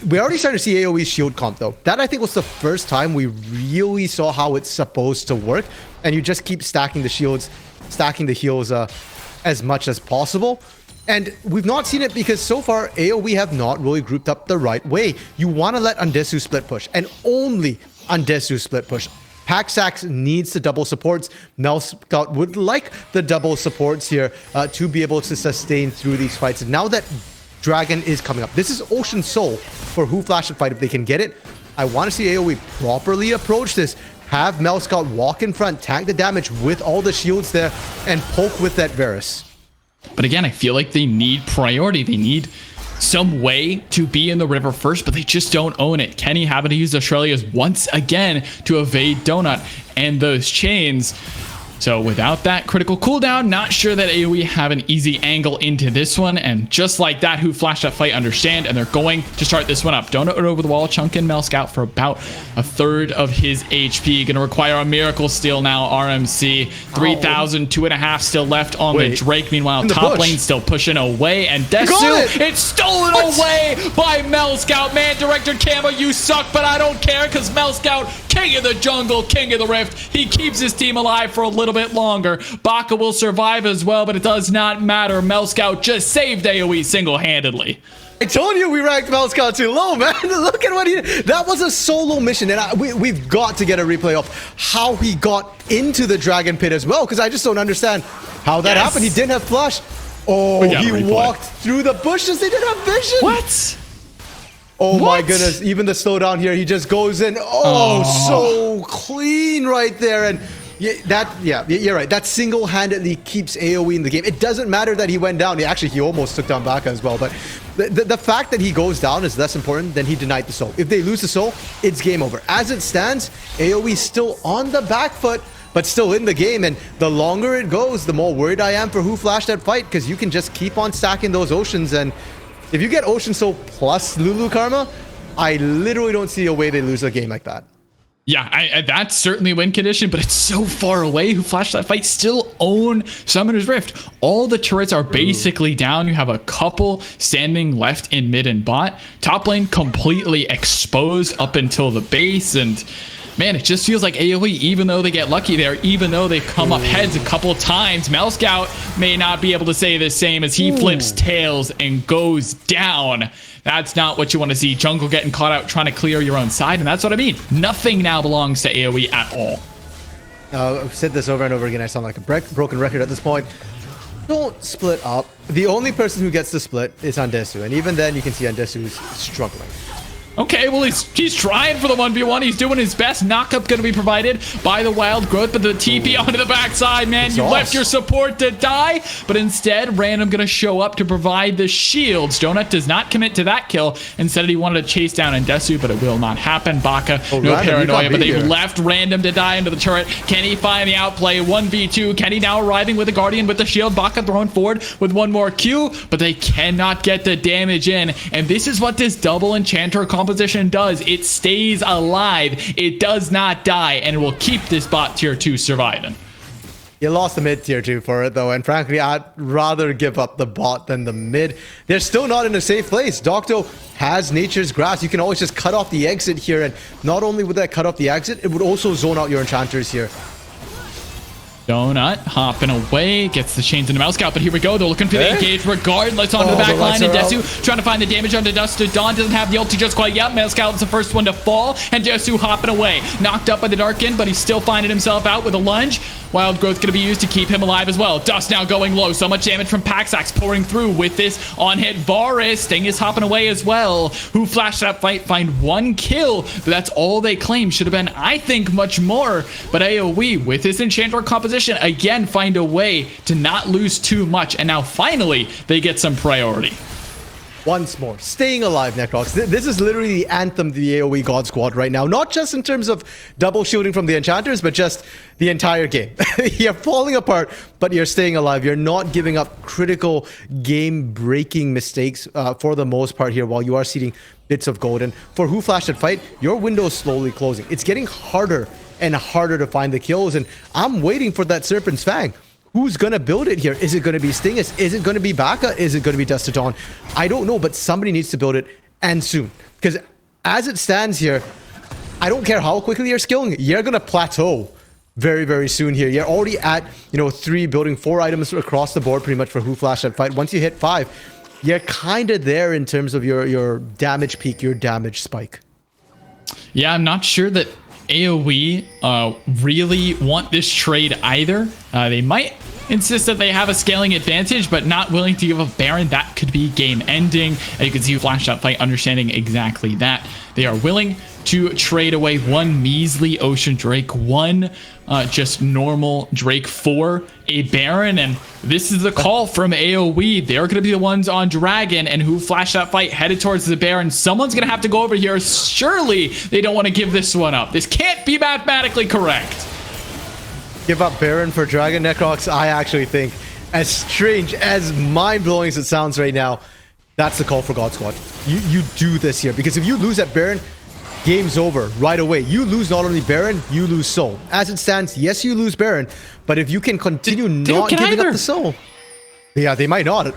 Speaker 4: We already started to see AOE's shield comp, though. That, I think, was the first time we really saw how it's supposed to work. And you just keep stacking the shields, stacking the heals as much as possible. And we've not seen it because so far, AOE have not really grouped up the right way. You want to let Andesu split push, and only Andesu split push. Paxax needs the double supports. Melscout would like the double supports here to be able to sustain through these fights. And now that Dragon is coming up, this is Ocean Soul for Who Flashed fight if they can get it. I want to see AOE properly approach this. Have Melscout walk in front, tank the damage with all the shields there, and poke with that Varus.
Speaker 3: But again, I feel like they need priority. They need some way to be in the river first, but they just don't own it. Kenny having to use Australia's once again to evade Donut and those chains. So without that critical cooldown, not sure that AOE have an easy angle into this one. And just like that, Who Flashed that fight, understand, and they're going to start this one up. Donut over the wall, chunking Melscout for about 1/3 of his HP. Going to require a miracle steal now, RMC. 3,000, 2.5 still left on the Drake. Meanwhile, top lane still pushing away. And Desu, it's stolen away by Melscout. Man, Director Camo, you suck, but I don't care because Melscout king of the jungle, king of the rift. He keeps his team alive for a little bit longer. Baka will survive as well, but it does not matter. Scout just saved AOE single-handedly.
Speaker 4: I told you we ranked Scout too low, man. Look at what he did. That was a solo mission, and we've got to get a replay of how he got into the dragon pit as well, because I just don't understand how that happened. He didn't have flash. Oh, he walked through the bushes. They didn't have vision.
Speaker 3: What?
Speaker 4: Oh my goodness. Even the slowdown here, he just goes in. Oh, so clean right there. And yeah, you're right. That single-handedly keeps AOE in the game. It doesn't matter that he went down. Actually, he almost took down Baka as well. But the fact that he goes down is less important than he denied the soul. If they lose the soul, it's game over. As it stands, AOE still on the back foot, but still in the game. And the longer it goes, the more worried I am for who flashed that fight, because you can just keep on stacking those oceans. And if you get Ocean Soul plus Lulu Karma, I literally don't see a way they lose a game like that.
Speaker 3: Yeah, that's certainly a win condition, but it's so far away. Who flashed that fight still own Summoner's Rift. All the turrets are basically down. You have a couple standing left in mid and bot. Top lane completely exposed up until the base, and man, it just feels like AOE, even though they get lucky there, even though they come up heads a couple times, Scout may not be able to say the same as he flips tails and goes down. That's not what you want to see. Jungle getting caught out trying to clear your own side, and that's what I mean. Nothing now belongs to AOE at all.
Speaker 4: I've said this over and over again. I sound like a broken record at this point. Don't split up. The only person who gets to split is Andesu, and even then you can see Andesu is struggling.
Speaker 3: Okay, well, he's trying for the 1v1. He's doing his best. Knockup going to be provided by the Wild Growth, but the TP onto the backside, man. You left your support to die, but instead, Random going to show up to provide the shields. Donut does not commit to that kill. Instead, he wanted to chase down Andesu, but it will not happen. Baka, no paranoia, but they've left Random to die into the turret. Can he find the outplay? 1v2. Kenny now arriving with the Guardian with the shield. Baka thrown forward with one more Q, but they cannot get the damage in. And this is what this double Enchanter composition does. It stays alive. It does not die, and it will keep this bot tier 2 surviving.
Speaker 4: You lost the mid tier 2 for it though, and frankly I'd rather give up the bot than the mid. They're still not in a safe place. Docto has Nature's Grass. You can always just cut off the exit here, and not only would that cut off the exit, it would also zone out your enchanters here.
Speaker 3: Donut hopping away, gets the chains into Scout, but here we go. They're looking for the engage regardless onto the back line. And Desu trying to find the damage onto Dust. Dawn doesn't have the ulti just quite yet. Scout is the first one to fall, and Desu hopping away. Knocked up by the Darkin, but he's still finding himself out with a lunge. Wild Growth going to be used to keep him alive as well. Dust now going low. So much damage from Paxax pouring through with this on-hit Varus. Sting is hopping away as well. Who flashed that fight? Find one kill, but that's all they claim. Should have been, I think, much more. But AOE, with his Enchanter composition, again, find a way to not lose too much. And now, finally, they get some priority.
Speaker 4: Once more, staying alive, Necrox. This is literally the anthem of the AOE God Squad right now. Not just in terms of double shooting from the enchanters, but just the entire game. You're falling apart, but you're staying alive. You're not giving up critical game-breaking mistakes for the most part here, while you are seeding bits of gold. And for who flashed that fight, your window is slowly closing. It's getting harder and harder to find the kills, and I'm waiting for that Serpent's Fang. Who's going to build it here? Is it going to be Stingus? Is it going to be Baka? Is it going to be Dust to Dawn? I don't know, but somebody needs to build it, and soon. Because as it stands here, I don't care how quickly you're skilling, you're going to plateau very, very soon here. You're already at, 3, building 4 items across the board pretty much for who flashed that fight. Once you hit 5, you're kind of there in terms of your damage peak, your damage spike.
Speaker 3: Yeah, I'm not sure that AOE really want this trade either. They might insist that they have a scaling advantage, but not willing to give a Baron. That could be game ending. And you can see Flash Shot Fight understanding exactly that. They are willing to trade away one measly Ocean Drake, one just normal Drake for a Baron, and this is the call from AOE. They're going to be the ones on Dragon, and who flashed that fight headed towards the Baron. Someone's going to have to go over here. Surely they don't want to give this one up. This can't be mathematically correct.
Speaker 4: Give up Baron for Dragon, Necrox? I actually think, as strange, as mind-blowing as it sounds right now, that's the call for God Squad. You do this here, because if you lose at Baron, game's over right away. You lose not only Baron, you lose Soul. As it stands, yes, you lose Baron, but if you can continue not giving up the Soul, yeah, they might not.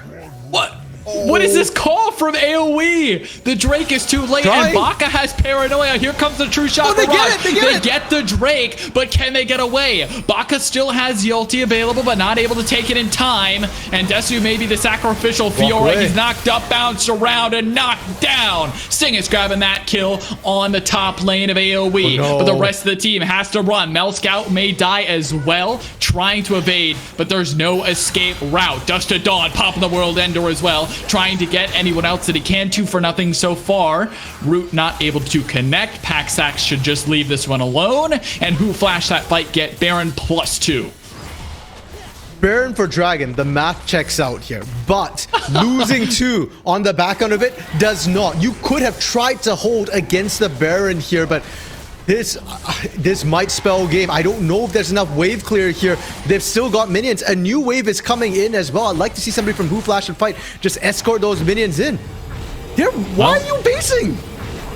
Speaker 3: What? What is this call from AOE? The Drake is too late, and Baka has paranoia. Here comes the true shot.
Speaker 4: They get
Speaker 3: the Drake, but can they get away? Baka still has the ulti available, but not able to take it in time. And Desu may be the sacrificial Fiora. He's knocked up, bounced around, and knocked down. Sting is grabbing that kill on the top lane of AOE, but the rest of the team has to run. Mel Scout may die as well, trying to evade, but there's no escape route. Dust to Dawn popping the World Ender as well, trying to get anyone else that he can. 2-0 so far. Root not able to connect. Paxax should just leave this one alone. And who flashed that fight get Baron +2.
Speaker 4: Baron for Dragon, the math checks out here, but losing 2 on the back end of it does not. You could have tried to hold against the Baron here, but this might spell game. I don't know if there's enough wave clear here. They've still got minions. A new wave is coming in as well. I'd like to see somebody from Who Flash and Fight just escort those minions in. Why are you basing?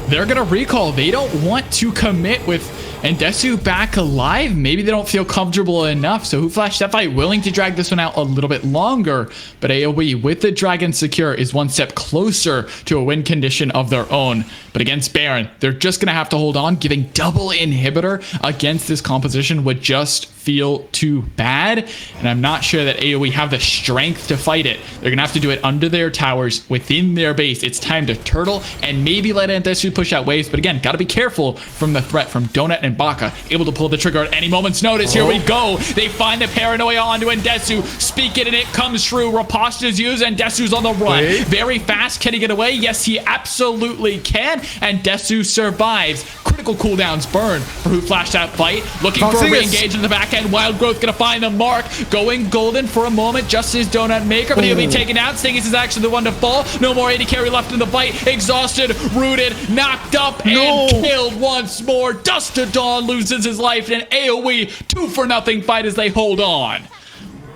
Speaker 3: They're going to recall. They don't want to commit with Desu back alive. Maybe they don't feel comfortable enough. So Who Flashed that fight, willing to drag this one out a little bit longer. But AOE, with the Dragon secure, is one step closer to a win condition of their own. But against Baron, they're just going to have to hold on. Giving double inhibitor against this composition would just feel too bad. And I'm not sure that AOE have the strength to fight it. They're going to have to do it under their towers, within their base. It's time to turtle and maybe let Desu push out waves. But again, got to be careful from the threat from Donut and Baka, able to pull the trigger at any moment's notice. Here we go. They find the paranoia onto Desu. Speak it and it comes true. Riposta's used and Desu's on the run. Very fast. Can he get away? Yes, he absolutely can. And Desu survives. Critical cooldowns burn for Who Flashed that fight. Looking for a re-engage in the back end. Wild Growth gonna find the mark. Going golden for a moment. Just his Donut Maker, but he'll be taken out. Stingus is actually the one to fall. No more AD carry left in the fight. Exhausted, rooted, knocked up, and killed once more. Dust to Dawn loses his life in an AOE 2-0 fight as they hold on.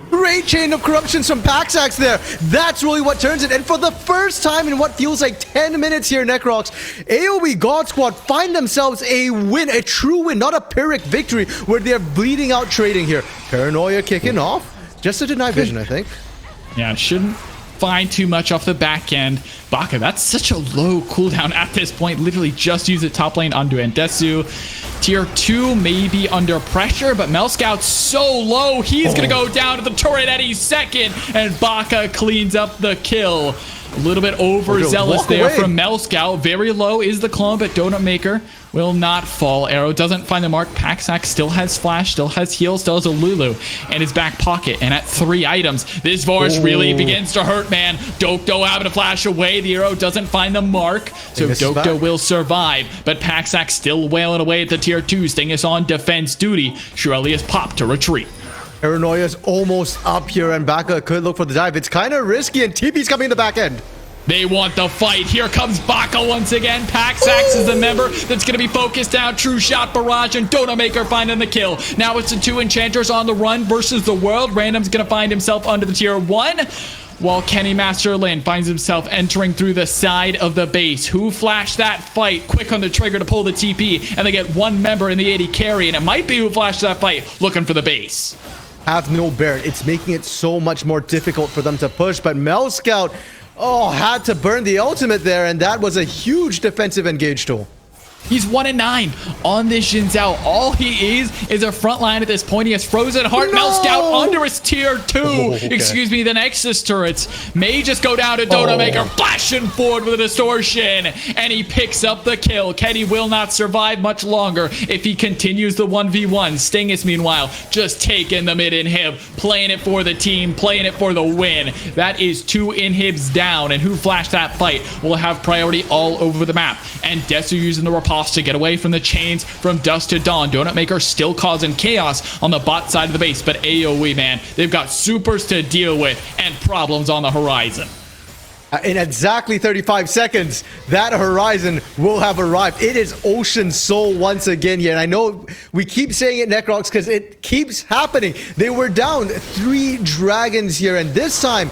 Speaker 4: Great chain of corruptions from Paxax there. That's really what turns it. And for the first time in what feels like 10 minutes here, Necrox, AOE God Squad find themselves a win, a true win, not a Pyrrhic victory where they're bleeding out trading here. Paranoia kicking off. Just to deny vision, I think.
Speaker 3: Yeah, it shouldn't find too much off the back end. Baka, that's such a low cooldown at this point. Literally just use it top lane onto Desu. Tier 2 may be under pressure, but Mel Scout's so low, he's gonna go down to the turret any second, and Baka cleans up the kill. A little bit overzealous there from Mel Scout. Very low is the clone, but Donut Maker will not fall. Arrow doesn't find the mark. Paxax still has flash, still has heal, still has a Lulu in his back pocket. And at 3 items, this Varus really begins to hurt, man. Dokdo having to flash away. The arrow doesn't find the mark, so Dokdo will survive. But Paxax still wailing away at the tier 2. Stingus on defense duty. Shurelius popped to retreat.
Speaker 4: Paranoia's almost up here, and Baka could look for the dive. It's kind of risky, and TP's coming in the back end.
Speaker 3: They want the fight. Here comes Baka once again. Paxax is the member that's going to be focused down. True Shot Barrage and Donut Maker finding the kill. Now it's the 2 enchanters on the run versus the world. Random's going to find himself under the tier 1. While Kenny Master Lin finds himself entering through the side of the base. Who flashed that fight? Quick on the trigger to pull the TP. And they get 1 member in the AD carry. And it might be Who flashed that fight looking for the base.
Speaker 4: Have no Baron. It's making it so much more difficult for them to push. But Mel Scout, had to burn the ultimate there. And that was a huge defensive engage tool.
Speaker 3: He's 1-9 on this Xin Zhao. All he is a front line at this point. He has Frozen Heart. Mel Scout under his tier 2. Excuse me, the Nexus turrets may just go down to Donut Maker, flashing forward with a distortion, and he picks up the kill. Kenny will not survive much longer if he continues the 1v1. Stingus, meanwhile, just taking the mid inhib, playing it for the team, playing it for the win. That is 2 inhibs down, and Who flashed that fight will have priority all over the map. And Desu using the Riposte to get away from the chains from Dust to Dawn. Donut Maker still causing chaos on the bot side of the base, but AOE, man, they've got supers to deal with and problems on the horizon.
Speaker 4: In exactly 35 seconds, that horizon will have arrived. It is Ocean Soul once again here. And I know we keep saying it, Necrox, because it keeps happening. They were down 3 dragons here, and this time,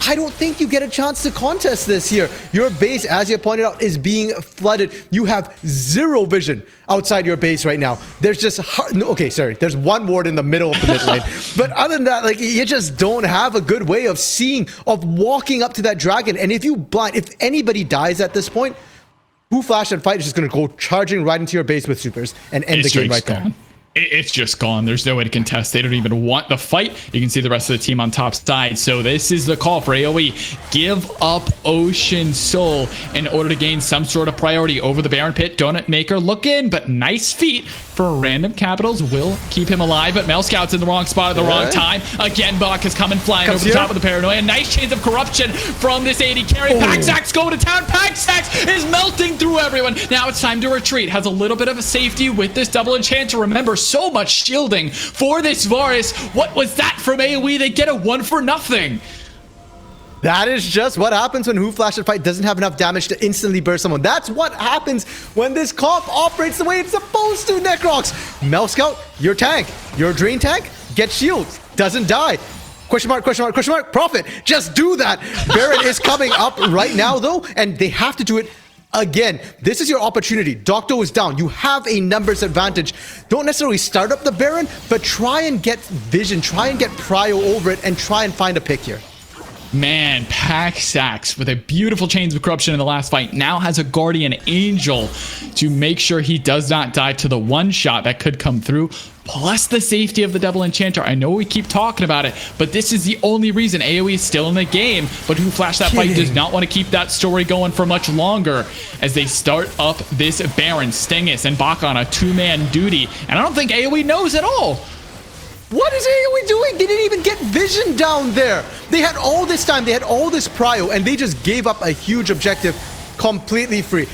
Speaker 4: I don't think you get a chance to contest this here. Your base, as you pointed out, is being flooded. You have zero vision outside your base right now. There's just there's one ward in the middle of the mid lane, but other than that, like, you just don't have a good way of seeing, of walking up to that dragon. And if anybody dies at this point, who flashed that fight is just going to go charging right into your base with supers and end the game right there.
Speaker 3: It's just gone. There's no way to contest. They don't even want the fight. You can see the rest of the team on top side. So this is the call for AOE. Give up Ocean Soul in order to gain some sort of priority over the Baron Pit. Donut Maker looking, but nice feat for Random Capitals will keep him alive. But Mel Scout's in the wrong spot at the wrong time. Again, Bach is coming flying over the top of the Paranoia. Nice chains of corruption from this AD carry. Paxax going to town. Paxax is melting through everyone. Now it's time to retreat. Has a little bit of a safety with this double enchanter. Remember, so much shielding for this Varus. What was that from AOE? They get a 1 for nothing.
Speaker 4: That is just what happens when Who Flashed Fight doesn't have enough damage to instantly burst someone. That's what happens when this comp operates the way it's supposed to, Necrox. Mel Scout, your tank, your drain tank, gets shields, doesn't die. Question mark, question mark, question mark, Prophet, just do that. Baron is coming up right now, though, and they have to do it again. This is your opportunity. Doctor is down. You have a numbers advantage. Don't necessarily start up the Baron, but try and get vision, try and get prio over it, and try and find a pick here.
Speaker 3: Man, Paxax with a beautiful chains of corruption in the last fight now has a guardian angel to make sure he does not die to the one shot that could come through, plus the safety of the double enchanter. I know we keep talking about it, but this is the only reason AOE is still in the game. But Who Flashed That Fight does not want to keep that story going for much longer as they start up this Baron. Stingus and Bach on a two-man duty, and I don't think AOE knows at all.
Speaker 4: What is AOE doing? They didn't even get vision down there. They had all this time, they had all this prio, and they just gave up a huge objective completely free.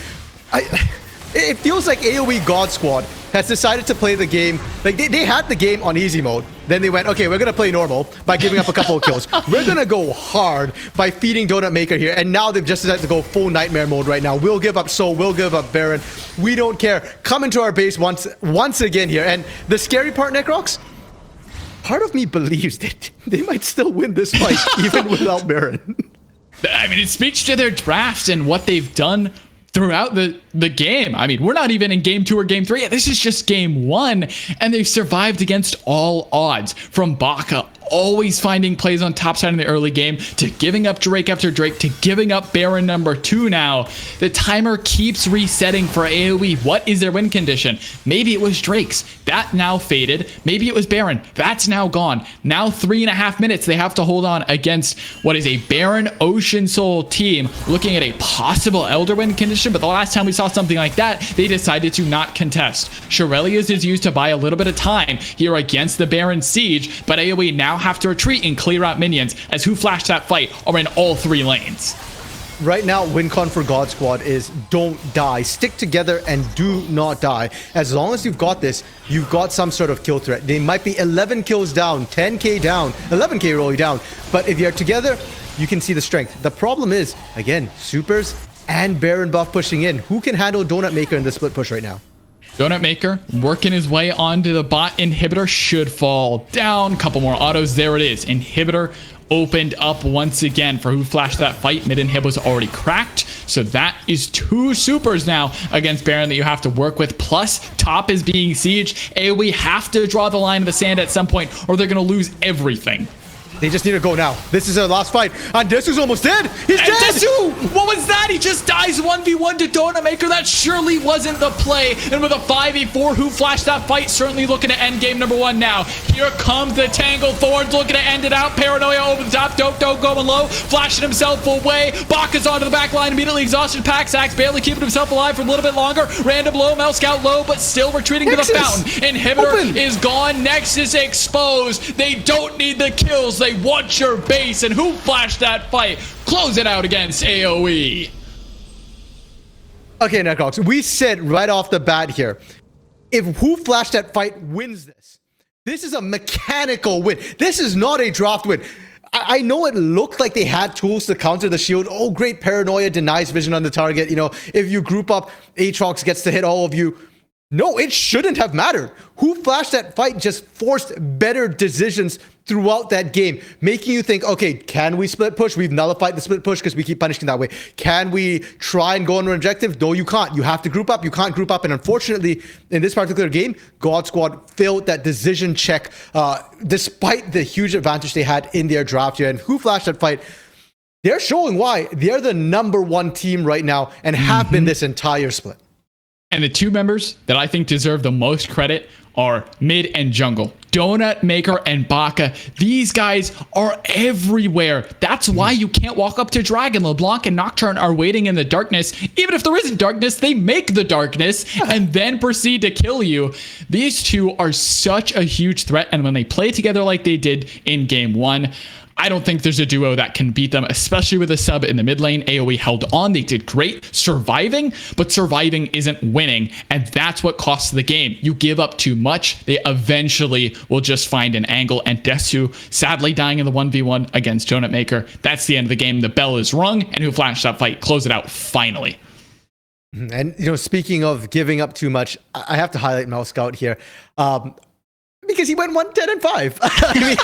Speaker 4: It feels like AOE God Squad has decided to play the game. Like, they had the game on easy mode. Then they went, okay, we're going to play normal by giving up a couple of kills. We're going to go hard by feeding Donut Maker here. And now they've just decided to go full nightmare mode right now. We'll give up Soul. We'll give up Baron. We don't care. Come into our base once again here. And the scary part, Necrox, part of me believes that they might still win this fight even without Baron.
Speaker 3: I mean, it speaks to their draft and what they've done throughout the game. I mean, we're not even in game 2 or game 3. This is just game 1, and they've survived against all odds. From Baka always finding plays on top side in the early game, to giving up Drake after Drake, to giving up Baron number 2 now. The timer keeps resetting for AOE. What is their win condition? Maybe it was Drake's. That now faded. Maybe it was Baron. That's now gone. Now 3.5 minutes they have to hold on against what is a Baron Ocean Soul team looking at a possible Elder win condition, but the last time we saw something like that, they decided to not contest. Shurelia's is used to buy a little bit of time here against the Baron Siege, but AOE now have to retreat and clear out minions as Who Flashed That Fight are in all 3 lanes.
Speaker 4: Right now, win con for God Squad is don't die. Stick together and do not die. As long as you've got this, you've got some sort of kill threat. They might be 11 kills down, 10k down, 11k rolling down, but if you're together, you can see the strength. The problem is, again, supers and Baron buff pushing in. Who can handle Donut Maker in the split push right now?
Speaker 3: Donut Maker working his way onto the bot. Inhibitor should fall down. Couple more autos. There it is. Inhibitor opened up once again for Who Flashed That Fight. Mid inhib was already cracked. So that is 2 supers now against Baron that you have to work with. Plus, top is being sieged. AOE have to draw the line in the sand at some point or they're going to lose everything.
Speaker 4: They just need to go now. This is their last fight. And Desu's almost dead. He's dead.
Speaker 3: Desu! What was that? He just dies 1v1 to Donut Maker. That surely wasn't the play. And with a 5v4, Who Flashed That Fight certainly looking to end game number 1 now. Here comes the Tangled Thorns looking to end it out. Paranoia over the top. Dope going low. Flashing himself away. Baka's onto the back line. Immediately exhausted. Paxax barely keeping himself alive for a little bit longer. Random low. Mel Scout low, but still retreating to the fountain. Inhibitor is gone. Nexus exposed. They don't need the kills. They want your base, and Who Flashed That Fight close it out against AOE.
Speaker 4: Okay, Necrox, we said right off the bat here, if Who Flashed That Fight wins this is a mechanical win. This is not a draft win. I know it looked like they had tools to counter the shield. Oh, great, Paranoia denies vision on the target. You know, if you group up, Aatrox gets to hit all of you. No, it shouldn't have mattered. Who flashed that fight just forced better decisions throughout that game, making you think, okay, can we split push? We've nullified the split push because we keep punishing that way. Can we try and go on an objective? No, you can't. You have to group up. You can't group up. And unfortunately, in this particular game, God Squad failed that decision check despite the huge advantage they had in their draft here. And who flashed that fight? They're showing why they're the #1 team right now and have been this entire split.
Speaker 3: And the two members that I think deserve the most credit are mid and jungle. Donut Maker and Baka. These guys are everywhere. That's why you can't walk up to Dragon. LeBlanc and Nocturne are waiting in the darkness. Even if there isn't darkness, they make the darkness and then proceed to kill you. These two are such a huge threat. And when they play together like they did in game 1, I don't think there's a duo that can beat them, especially with a sub in the mid lane. AOE held on. They did great surviving, but surviving isn't winning. And that's what costs the game. You give up too much, they eventually will just find an angle. And Desu sadly dying in the 1v1 against Donut Maker. That's the end of the game. The bell is rung, and who flashed that fight? Close it out finally.
Speaker 4: And, speaking of giving up too much, I have to highlight Mouse-Scout here. Because he went 1-10-5. I mean,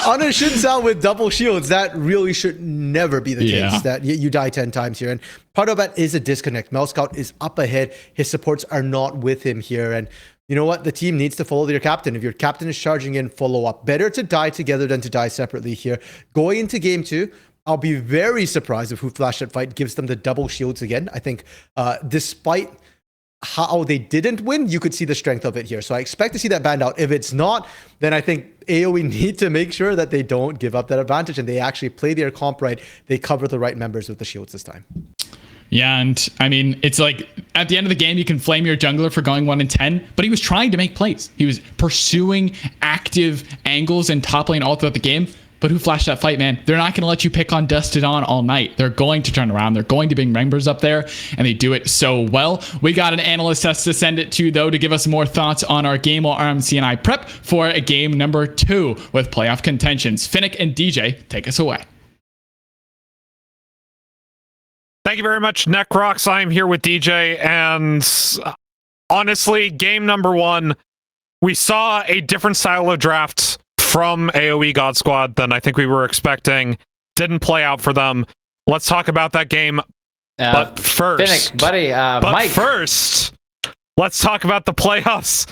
Speaker 4: on a Xin Zhao with double shields, that really should never be the case, that you die 10 times here. And part of that is a disconnect. Mouse-Scout is up ahead. His supports are not with him here. And you know what? The team needs to follow their captain. If your captain is charging in, follow up. Better to die together than to die separately here. Going into game 2, I'll be very surprised if who flashed that fight gives them the double shields again. I think despite how they didn't win, you could see the strength of it here. So I expect to see that banned out. If it's not, then I think AOE need to make sure that they don't give up that advantage and they actually play their comp right. They cover the right members with the shields this time.
Speaker 3: Yeah, and I mean, it's like at the end of the game, you can flame your jungler for going 1-10, but he was trying to make plays. He was pursuing active angles in top lane all throughout the game. But who flashed that fight, man? They're not going to let you pick on Dusted On all night. They're going to turn around. They're going to bring members up there, and they do it so well. We got an analyst test to send it to, though, to give us more thoughts on our game while RMC and I prep for a game number 2 with playoff contentions. Finnick and DJ, take us away.
Speaker 1: Thank you very much, Necrox. I'm here with DJ, and honestly, game number 1, we saw a different style of draft from AOE God Squad than I think we were expecting. Didn't play out for them. Let's talk about that game. But first,
Speaker 2: Finnick, buddy, Mike.
Speaker 1: First, let's talk about the playoffs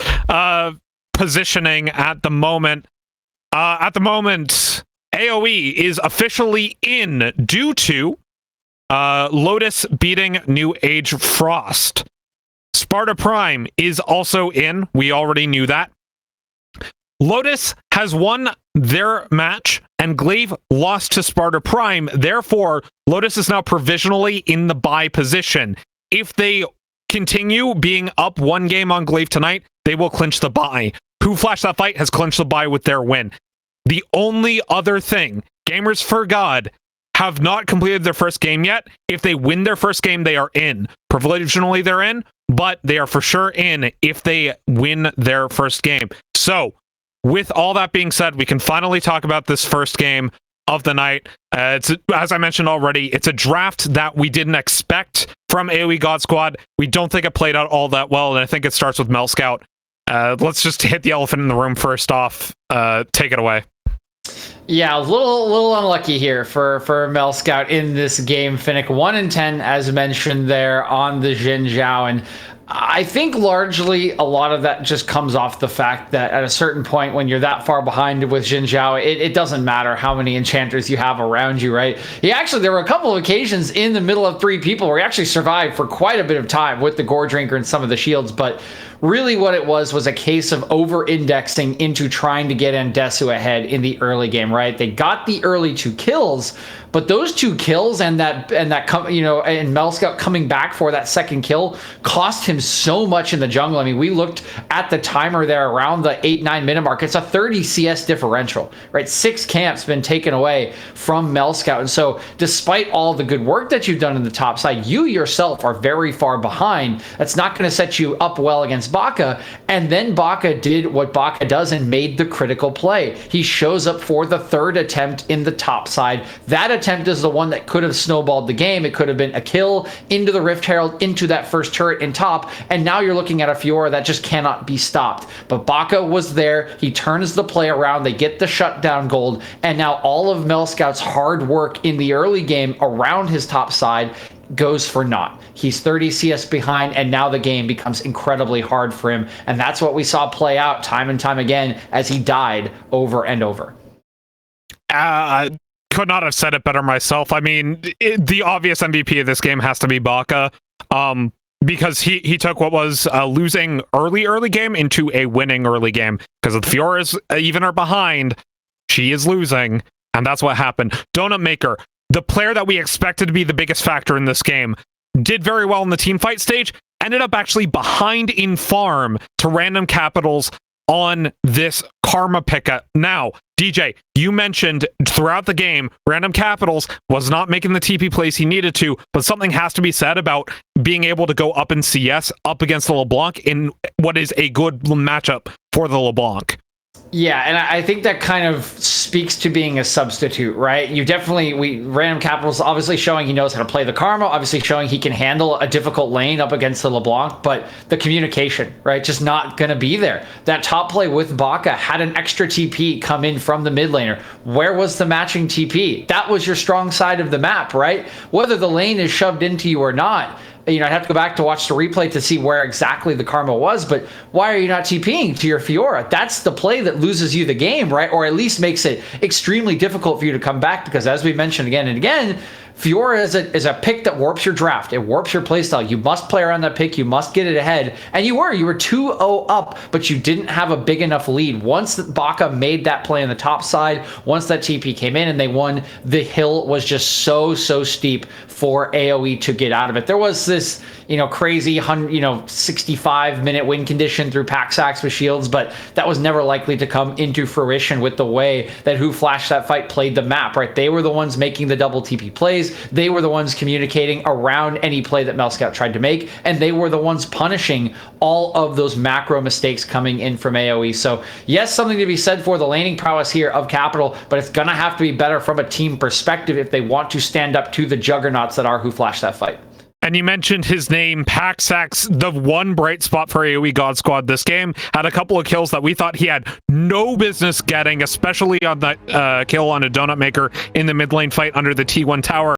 Speaker 1: positioning at the moment. AOE is officially in due to Lotus beating New Age Frost. Sparta Prime is also in. We already knew that. Lotus has won their match, and Glaive lost to Sparta Prime. Therefore, Lotus is now provisionally in the bye position. If they continue being up 1 game on Glaive tonight, they will clinch the bye. Who flashed that fight has clinched the bye with their win. The only other thing, Gamers for God have not completed their first game yet. If they win their first game, they are in. Provisionally, they're in, but they are for sure in if they win their first game. So, with all that being said, we can finally talk about this first game of the night. It's, as I mentioned already, it's a draft that we didn't expect from AOE God Squad. We don't think it played out all that well, and I think it starts with Mel-Scout. Let's just hit the elephant in the room first off. Take it away.
Speaker 2: Yeah, a little unlucky here for Mel-Scout in this game. Finnick 1-10, as mentioned there on the Xin Zhao, and I think largely a lot of that just comes off the fact that at a certain point when you're that far behind with Xin Zhao, it doesn't matter how many enchanters you have around you, right? There were a couple of occasions in the middle of 3 people where he actually survived for quite a bit of time with the Gore Drinker and some of the shields, but really what it was a case of over-indexing into trying to get Ndesu ahead in the early game, right? They got the early 2 kills, but those 2 kills and Mel-Scout coming back for that second kill cost him so much in the jungle. I mean, we looked at the timer there around the 8-9 minute mark. It's a 30 CS differential, right? 6 camps been taken away from Mel-Scout. And so despite all the good work that you've done in the top side, you yourself are very far behind. That's not going to set you up well against against Baka. And then Baka did what Baka does and made the critical play. He shows up for the third attempt in the top side. That attempt is the one that could have snowballed the game. It could have been a kill into the Rift Herald, into that first turret in top. And now you're looking at a Fiora that just cannot be stopped. But Baka was there. He turns the play around. They get the shutdown gold. And now all of Melscout's hard work in the early game around his top side goes for naught. He's 30 CS behind, and now the game becomes incredibly hard for him. And that's what we saw play out time and time again as he died over and over.
Speaker 1: Could not have said it better myself. I mean, the obvious MVP of this game has to be Baka, because he took what was a losing early game into a winning early game. Because if the Fioras even are behind, she is losing, and that's what happened. Donut Maker, the player that we expected to be the biggest factor in this game, did very well in the team fight stage, ended up actually behind in farm to Random Capitals on this Karma pickup. Now, DJ, you mentioned throughout the game, Random Capitals was not making the TP plays he needed to, but something has to be said about being able to go up in CS up against the LeBlanc in what is a good matchup for the LeBlanc.
Speaker 2: Yeah, and I think that kind of speaks to being a substitute, right? Random Capital's obviously showing he knows how to play the Karma, obviously showing he can handle a difficult lane up against the LeBlanc, but the communication, right, just not going to be there. That top play with Baka had an extra TP come in from the mid laner. Where was the matching TP? That was your strong side of the map, right? Whether the lane is shoved into you or not, I'd have to go back to watch the replay to see where exactly the Karma was, but why are you not TPing to your Fiora? That's the play that loses you the game, right? Or at least makes it extremely difficult for you to come back, because as we mentioned again and again, Fiora is a pick that warps your draft. It warps your playstyle. You must play around that pick. You must get it ahead. And you were 2-0 up, but you didn't have a big enough lead. Once Baka made that play on the top side, once that TP came in and they won, the hill was just so steep for AOE to get out of it. There was this, crazy 65-minute win condition through pack sacks with shields, but that was never likely to come into fruition with the way that Who Flashed That Fight played the map, right? They were the ones making the double TP plays. They were the ones communicating around any play that Melscout tried to make, and they were the ones punishing all of those macro mistakes coming in from AOE. So yes, something to be said for the laning prowess here of Capital, but it's gonna have to be better from a team perspective if they want to stand up to the juggernauts that are Who Flashed That Fight.
Speaker 1: And you mentioned his name, Paxax, the one bright spot for AOE God Squad this game, had a couple of kills that we thought he had no business getting, especially on that kill on a Donut Maker in the mid lane fight under the T1 tower.